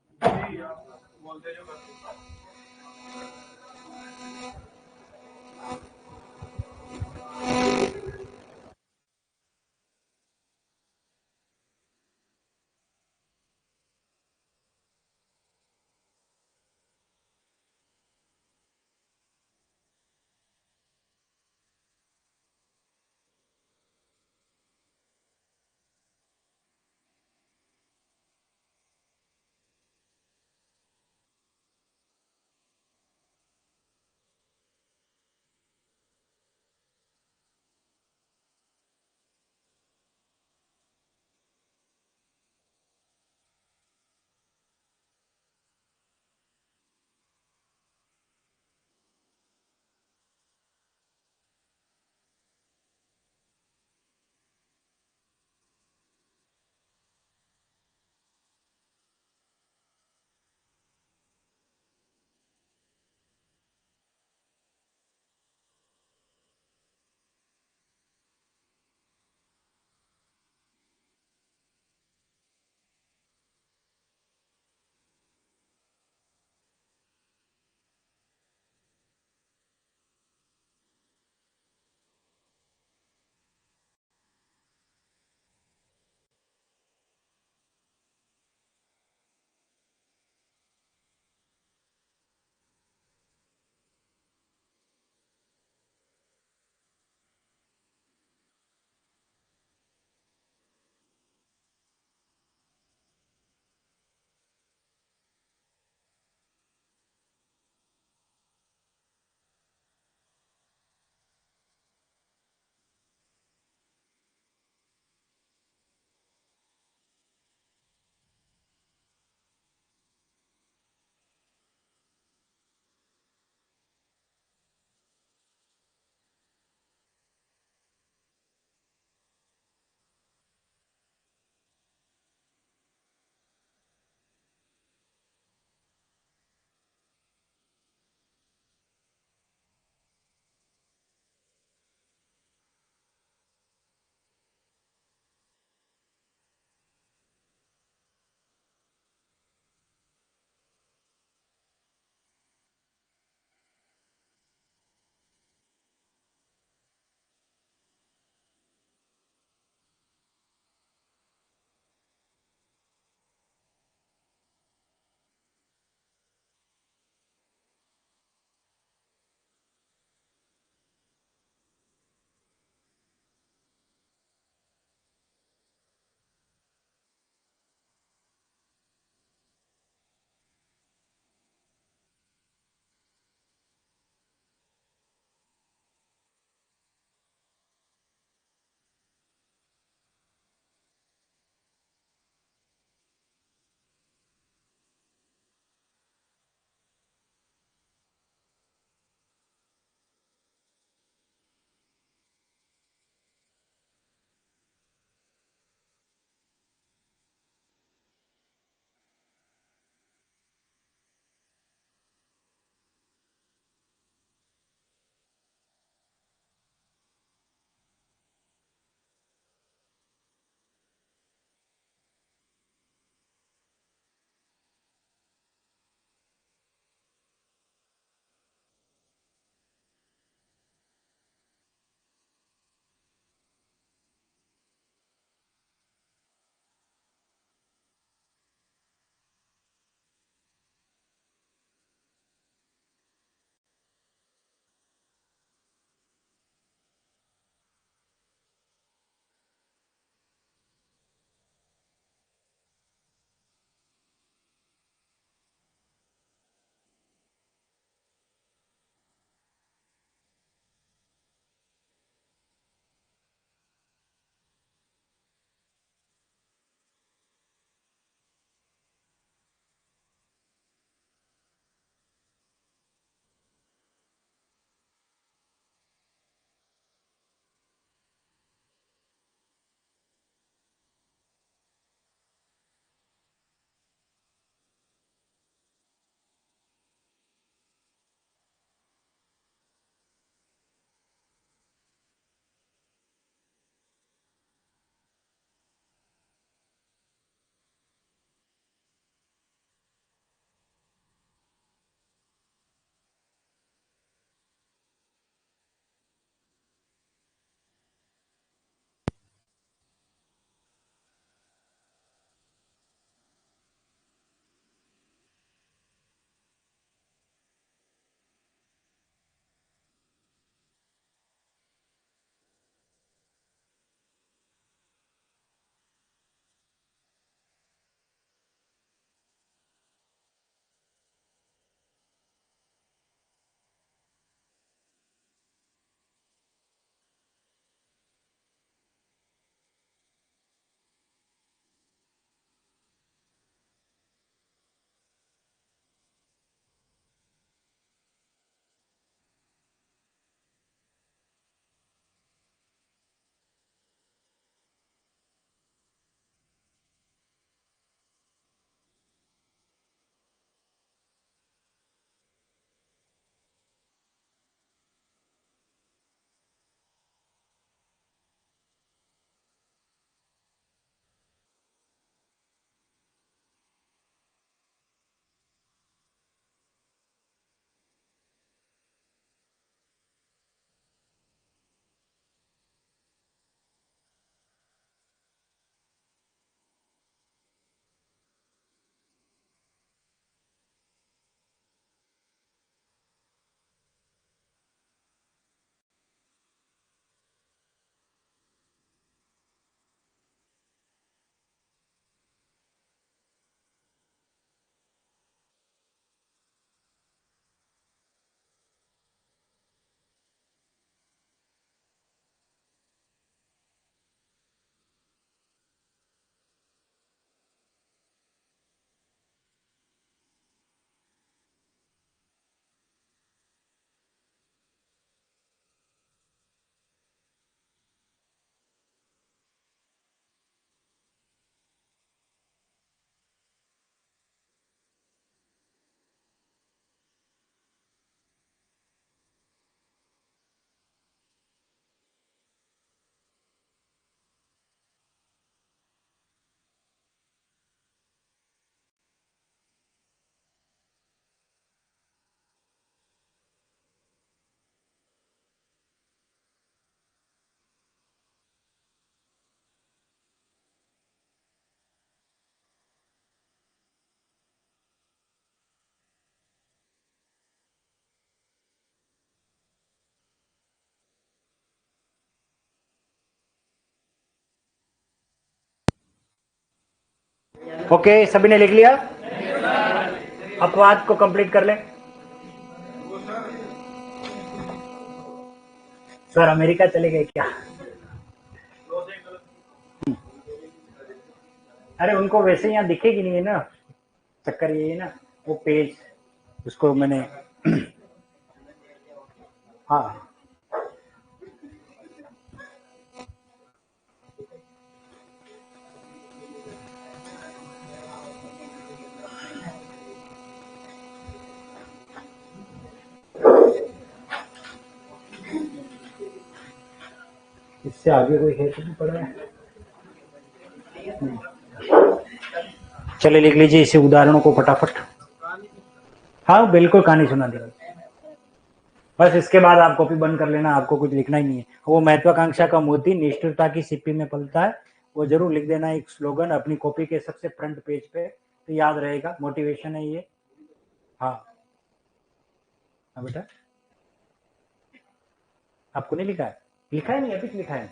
Speaker 1: ओके, सभी ने लिख लिया? अपवाद को कंप्लीट कर लें। सर अमेरिका चले गए क्या? अरे उनको वैसे यहाँ दिखेगी नहीं है ना, चक्कर ये है ना, वो पेज उसको मैंने हाँ इससे आगे कोई है तो नहीं पड़ रहा है। चले लिख लीजिए इसी उदाहरणों को फटाफट। हाँ बिल्कुल कहानी सुना दी, बस इसके बाद आप कॉपी बंद कर लेना, आपको कुछ लिखना ही नहीं है। वो महत्वाकांक्षा का मोती निष्ठुरता की सिप्पी में पलता है, वो जरूर लिख देना एक स्लोगन अपनी कॉपी के सबसे फ्रंट पेज पे, तो याद रहेगा, मोटिवेशन है ये। हाँ बेटा आपको नहीं लिखा है? लिखा है नहीं अभी लिखा है?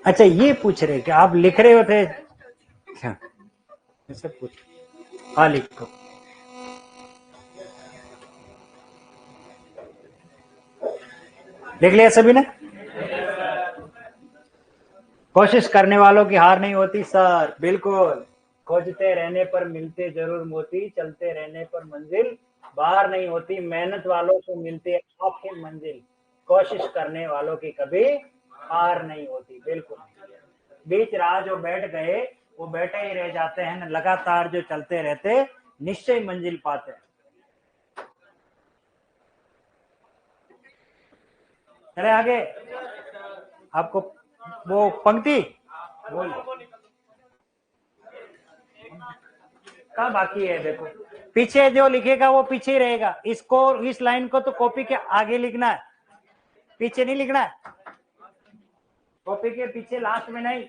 Speaker 1: अच्छा ये पूछ रहे कि आप लिख रहे होते? अच्छा ऐसे पूछ, हाँ लिखो। लिख लिया सभी ने? कोशिश करने वालों की हार नहीं होती सर, बिल्कुल। खोजते रहने पर मिलते जरूर मोती, चलते रहने पर मंजिल बाहर नहीं होती, मेहनत वालों को मिलती है आपकी मंजिल, कोशिश करने वालों की कभी हार नहीं होती, बिल्कुल। बीच राह जो बैठ गए वो बैठे ही रह जाते हैं, लगातार जो चलते रहते निश्चय मंजिल पाते हैं। चले आगे, आपको वो पंक्ति कहाँ बाकी है? देखो पीछे जो लिखेगा वो पीछे ही रहेगा, इसको इस लाइन को तो कॉपी के आगे लिखना है, पीछे नहीं लिखना है। कॉपी के पीछे लास्ट में नहीं,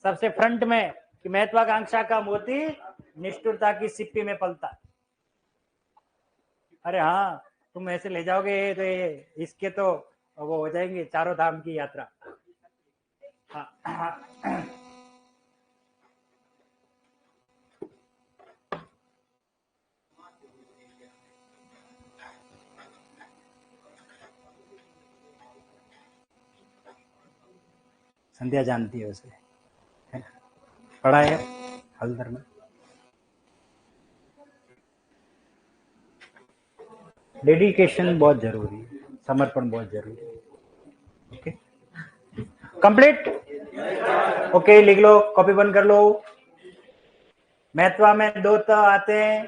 Speaker 1: सबसे फ्रंट में, कि महत्वाकांक्षा का मोती निष्ठुरता की सिप्पी में पलता। अरे हाँ तुम ऐसे ले जाओगे तो ये इसके तो वो हो जाएंगे चारों धाम की यात्रा। हाँ, संध्या जानती है उसे, पढ़ा है हल्दर में। डेडिकेशन बहुत जरूरी है, समर्पण बहुत जरूरी है। Okay complete? ओके लिख लो, कॉपी बंद कर लो। महत्वा में दो त आते हैं,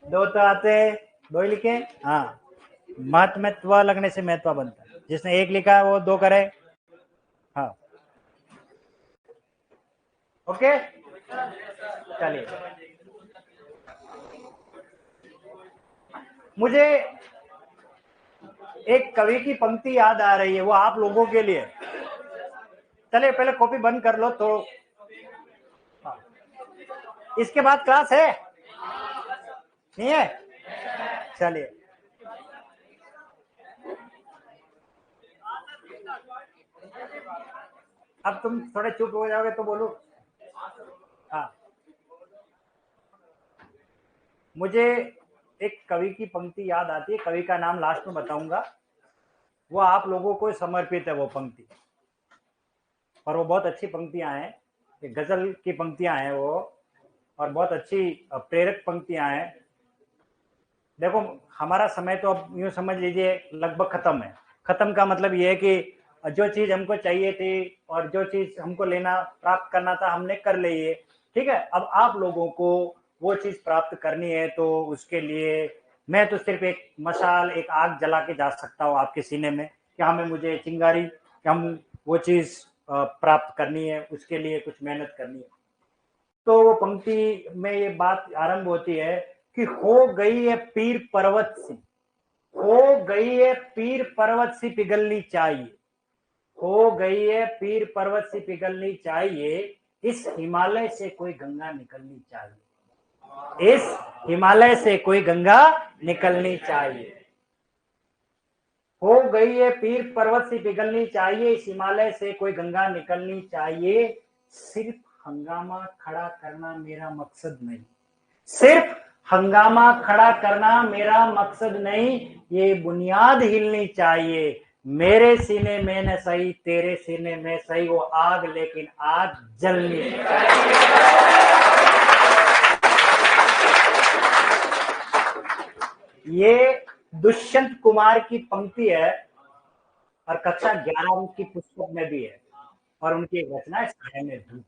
Speaker 1: दो त आते हैं, दो ही लिखे। हाँ महत्व लगने से महत्वा बनता है, जिसने एक लिखा वो दो करे। हाँ ओके चलिए, मुझे एक कवि की पंक्ति याद आ रही है, वो आप लोगों के लिए। चलिए पहले कॉपी बंद कर लो तो। हाँ। इसके बाद क्लास है नहीं है? चलिए अब तुम थोड़े चुप हो जाओगे तो बोलो। हाँ मुझे एक कवि की पंक्ति याद आती है, कवि का नाम लास्ट में बताऊंगा, वो आप लोगों को समर्पित है वो पंक्ति, और वो बहुत अच्छी पंक्तियां हैं, गजल की पंक्तियां हैं वो, और बहुत अच्छी प्रेरक पंक्तियां हैं। देखो हमारा समय तो अब यूं समझ लीजिए लगभग खत्म है। खत्म का मतलब ये है कि जो चीज हमको चाहिए थी और जो चीज हमको लेना प्राप्त करना था हमने कर ली है, ठीक है। अब आप लोगों को वो चीज प्राप्त करनी है, तो उसके लिए मैं तो सिर्फ एक मशाल, एक आग जला के जा सकता हूँ आपके सीने में, कि हमें मुझे चिंगारी, कि हम वो चीज प्राप्त करनी है, उसके लिए कुछ मेहनत करनी है। तो वो पंक्ति में ये बात आरंभ होती है कि हो गई है पीर पर्वत सी, हो गई है पीर पर्वत सी पिघलनी चाहिए, हो गई है पीर पर्वत सी पिघलनी चाहिए, इस हिमालय से कोई गंगा निकलनी चाहिए, इस हिमालय से कोई गंगा निकलनी चाहिए। हो गई है पीर पर्वत से पिघलनी चाहिए, इस हिमालय से कोई गंगा निकलनी चाहिए। सिर्फ हंगामा खड़ा करना मेरा मकसद नहीं, सिर्फ हंगामा खड़ा करना मेरा मकसद नहीं, ये बुनियाद हिलनी चाहिए। मेरे सीने में न सही, तेरे सीने में सही वो आग, लेकिन आग जलनी ये दुष्यंत कुमार की पंक्ति है और कक्षा 11 की पुस्तक में भी है, और उनकी एक रचना है साय में धूप,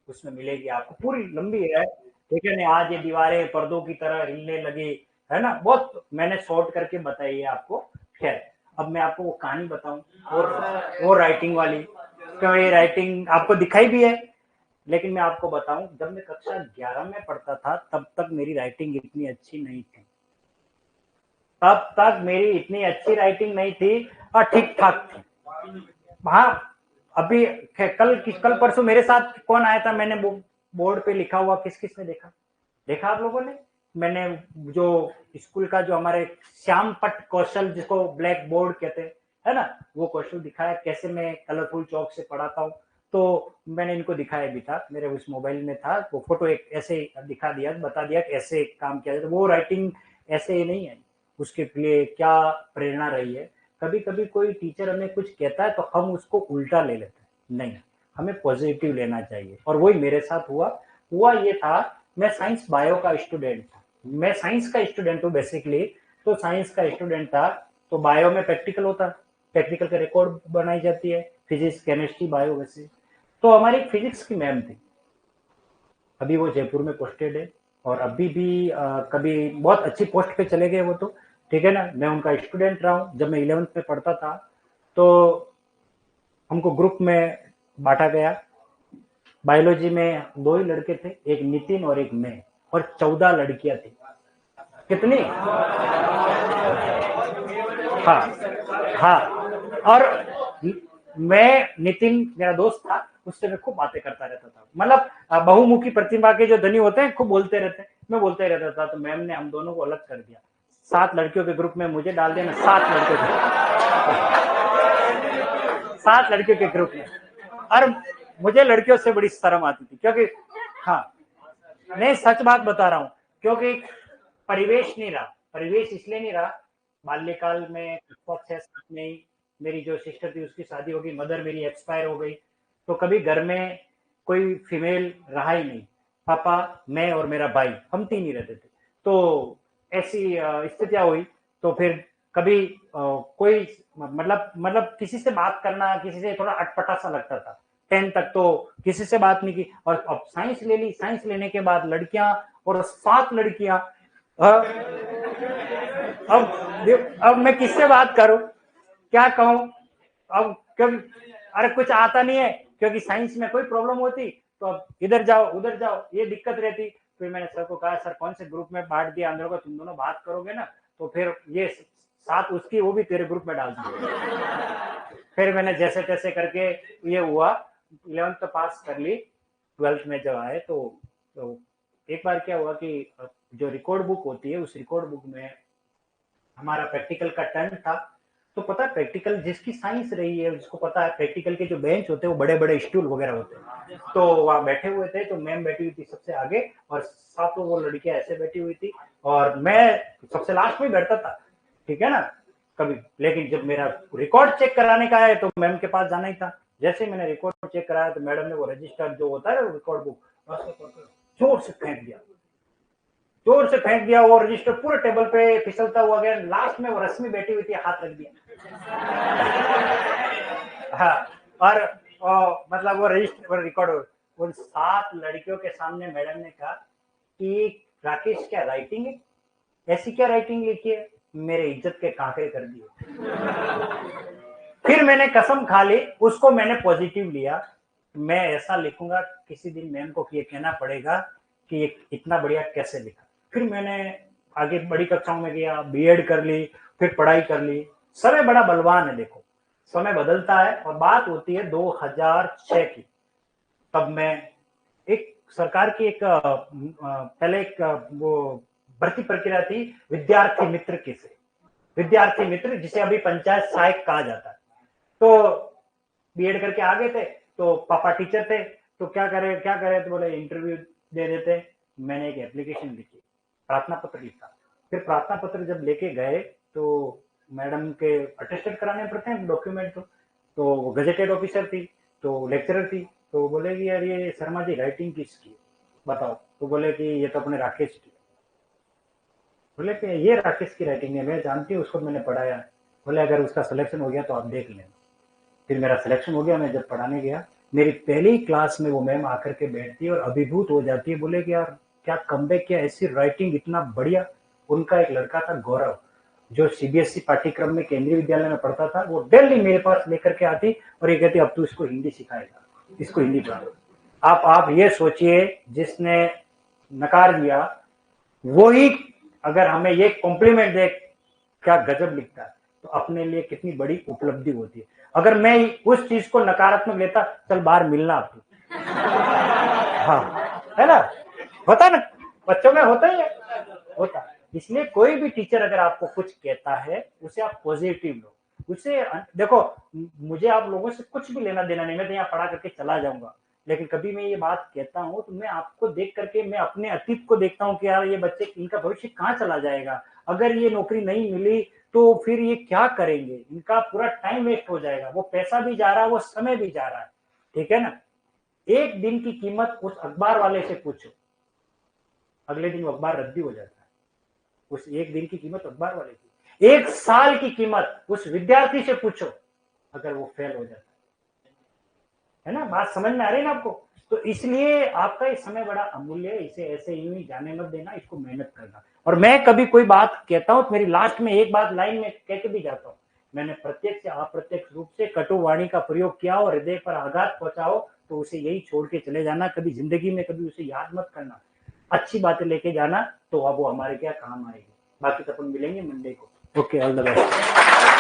Speaker 1: उसमें मिलेगी आपको, पूरी लंबी है। ठीक है ना, आज ये दीवारें पर्दों की तरह हिलने लगी, है ना, बहुत मैंने शॉर्ट करके बताई है आपको। खैर, अब मैं आपको वो कहानी बताऊं, और वो राइटिंग वाली, तो ये राइटिंग आपको दिखाई भी है, लेकिन मैं आपको बताऊं, जब मैं कक्षा 11 में पढ़ता था तब तक मेरी राइटिंग इतनी अच्छी नहीं थी, तब तक मेरी इतनी अच्छी राइटिंग नहीं थी, और ठीक ठाक थी। हाँ, अभी कल परसों मेरे साथ कौन आया था, मैंने बोर्ड पे लिखा हुआ किस किस ने देखा, देखा आप लोगों ने? मैंने जो स्कूल का जो हमारे श्याम पट कौशल, जिसको ब्लैक बोर्ड कहते हैं, है ना, वो कौशल दिखाया कैसे मैं कलरफुल चौक से पढ़ाता हूँ। तो मैंने इनको दिखाया भी था, मेरे उस मोबाइल में था, वो फोटो एक ऐसे दिखा दिया, बता दिया कैसे काम किया जाए। वो राइटिंग ऐसे ही नहीं है, उसके लिए क्या प्रेरणा रही है। कभी कभी कोई टीचर हमें कुछ कहता है तो हम उसको उल्टा ले लेते हैं, नहीं, हमें पॉजिटिव लेना चाहिए, और वही मेरे साथ हुआ। हुआ ये था, मैं साइंस बायो का स्टूडेंट था, मैं साइंस का स्टूडेंट हूँ बेसिकली, तो साइंस का स्टूडेंट था, तो बायो में प्रैक्टिकल होता, प्रैक्टिकल का रिकॉर्ड बनाई जाती है, फिजिक्स केमिस्ट्री बायो वैसे। तो हमारी फिजिक्स की मैम थी, अभी वो जयपुर में पोस्टेड है, और अभी भी कभी बहुत अच्छी पोस्ट पे चले गए वो तो, ठीक है ना। मैं उनका स्टूडेंट रहा हूँ, जब मैं 11th में पढ़ता था तो हमको ग्रुप में बांटा गया, बायोलॉजी में 2 ही लड़के थे, एक नितिन और एक मैं, और 14 लड़कियां थी। कितनी? हाँ, हाँ। और मैं, नितिन मेरा दोस्त था, उससे मैं खूब बातें करता रहता था, मतलब बहुमुखी प्रतिभा के जो धनी होते हैं खूब बोलते रहते हैं, मैं बोलते रहता था। तो मैम ने हम दोनों को अलग कर दिया, 7 लड़कियों के ग्रुप में मुझे डाल दिया, मैं 7 लड़कियों के 7 लड़कियों के ग्रुप में। और मुझे लड़कियों से बड़ी शर्म आती थी, क्योंकि हाँ, नहीं सच बात बता रहा हूँ, क्योंकि परिवेश नहीं रहा, परिवेश इसलिए नहीं रहा, बाल्यकाल में 6-7 में ही मेरी जो सिस्टर थी उसकी शादी हो गई, मदर मेरी एक्सपायर हो गई, तो कभी घर में कोई फीमेल रहा ही नहीं, पापा, मैं और मेरा भाई, हम 3 ही रहते थे। तो ऐसी स्थितियां हुई, तो फिर कभी कोई मतलब किसी से बात करना, किसी से थोड़ा अटपटा सा लगता था। 10 तक तो किसी से बात नहीं की, और अब साइंस ले ली, साइंस लेने के बाद लड़कियां, और 7 लड़कियां। अब मैं किससे बात करूं, क्या कहूं? अब कभी, अरे कुछ आता नहीं है, क्योंकि साइंस में कोई प्रॉब्लम होती तो अब इधर जाओ उधर जाओ, ये दिक्कत रहती। फिर मैंने सर को कहा, सर कौन से ग्रुप में बांट दिया अंदर को, तुम दोनों बात करोगे ना, तो फिर ये 7 उसकी, वो भी तेरे ग्रुप में डाल दूंगा। फिर मैंने जैसे तैसे करके ये हुआ, 11th तो पास कर ली। 12th में जब आए तो एक बार क्या हुआ कि जो रिकॉर्ड बुक होती है, उस रिकॉर्ड बुक में हमारा प्रैक्टिकल का टर्न था। तो पता है, प्रैक्टिकल जिसकी साइंस रही है उसको पता है, प्रैक्टिकल के जो बेंच होते हैं वो बड़े बड़े स्टूल वगैरह होते हैं, तो वहां बैठे हुए थे, तो मैम बैठी हुई थी सबसे आगे, और 7 वो लड़कियां ऐसे बैठी हुई थी, और मैं सबसे लास्ट में बैठता था, ठीक है ना, कभी। लेकिन जब मेरा रिकॉर्ड चेक कराने का है तो मैम के पास जाना ही था। जैसे मैंने रिकॉर्ड चेक कराया तो मैडम ने वो रजिस्टर जो होता है रिकॉर्ड बुक जोर से फेंक दिया, जोर से फेंक दिया, वो रजिस्टर पूरे टेबल पे फिसलता हुआ गया। लास्ट में वो रश्मि बैठी हुई थी, हाथ रख दिया। हाँ, और मतलब वो रजिस्टर रिकॉर्ड, उन 7 लड़कियों के सामने मैडम ने कहा कि राकेश क्या राइटिंग है, ऐसी क्या राइटिंग लिखी है, मेरे इज्जत के कांकरे कर दिए। फिर मैंने कसम खा ली, उसको मैंने पॉजिटिव लिया, मैं ऐसा लिखूंगा किसी दिन मैम को ये कहना पड़ेगा कि ये इतना बढ़िया कैसे लिखा। फिर मैंने आगे बड़ी कक्षाओं में गया, बीएड कर ली, फिर पढ़ाई कर ली। समय बड़ा बलवान है, देखो समय बदलता है, और बात होती है 2006 की। तब मैं एक सरकार की एक पहले एक वो भर्ती प्रक्रिया थी विद्यार्थी मित्र की से, विद्यार्थी मित्र, जिसे अभी पंचायत सहायक कहा जाता है। तो बीएड करके आ गए थे, तो पापा टीचर थे, तो क्या करे, तो बोले इंटरव्यू दे देते। मैंने एक एप्लीकेशन लिखी, प्रार्थना पत्र लिखा। फिर प्रार्थना पत्र जब लेके गए तो मैडम के अटेस्टेड कराने पड़ते हैं डॉक्यूमेंट, तो वो गजेटेड ऑफिसर थी, तो लेक्चरर थी, तो बोले कि यार ये शर्मा जी राइटिंग किसकी बताओ, तो बोले कि ये तो अपने राकेश की। बोले कि ये राकेश की राइटिंग है, मैं जानती हूँ उसको, मैंने पढ़ाया। बोले अगर उसका सिलेक्शन हो गया तो आप देख लें। फिर मेरा सिलेक्शन हो गया, मैं जब पढ़ाने गया, मेरी पहली क्लास में वो मैम आकर के बैठती है और अभिभूत हो जाती है, बोले कि यार क्या कमबैक किया, ऐसी राइटिंग, इतना बढ़िया। उनका एक लड़का था गौरव, जो सीबीएसई पाठ्यक्रम में केंद्रीय विद्यालय में पढ़ता था, वो डेली मेरे पास लेकर के आती और ये कहती अब तू इसको हिंदी सिखाएगा, इसको हिंदी पढ़ा। आप ये सोचिए, जिसने नकार दिया वही अगर हमें ये कॉम्प्लीमेंट दे, क्या गजब लिखता है, तो अपने लिए कितनी बड़ी उपलब्धि होती है। अगर मैं उस चीज को नकारात्मक लेता, चल बाहर मिलना आप, हाँ, है ना, होता ना, बच्चों में होता ही है, होता। इसलिए कोई भी टीचर अगर आपको कुछ कहता है, उसे आप पॉजिटिव लो, उसे देखो, मुझे आप लोगों से कुछ भी लेना देना नहीं, मैं तो यहाँ पढ़ा करके चला जाऊंगा, लेकिन कभी मैं ये बात कहता हूँ तो मैं आपको देख करके, मैं अपने अतीत को देखता हूँ कि यार ये बच्चे, इनका भविष्य कहाँ चला जाएगा, अगर ये नौकरी नहीं मिली तो फिर ये क्या करेंगे, इनका पूरा टाइम वेस्ट हो जाएगा, वो पैसा भी जा रहा है, वो समय भी जा रहा है, ठीक है ना। एक दिन की कीमत उस अखबार वाले से पूछो, अगले दिन वो अखबार रद्दी हो जाता है। उस एक दिन की कीमत अखबार वाले की, एक साल की कीमत उस विद्यार्थी से पूछो अगर वो फेल हो जाता है ना। बात समझ में आ रही है ना आपको। तो इसलिए आपका ये समय बड़ा अमूल्य है, इसे ऐसे यूं ही जाने मत देना, इसको मेहनत करना। और मैं कभी कोई बात कहता हूं तो मेरी लास्ट में एक बात लाइन में कह के भी जाता हूं, मैंने प्रत्यक्ष या अप्रत्यक्ष रूप से कटु वाणी का प्रयोग किया और हृदय पर आघात पहुंचाओ तो उसे यही छोड़ के चले जाना, कभी जिंदगी में कभी उसे याद मत करना, अच्छी बातें लेके जाना, तो अब वो हमारे क्या काम आएगी। बाकी तो अपन मिलेंगे मंडे को। Okay, all the best.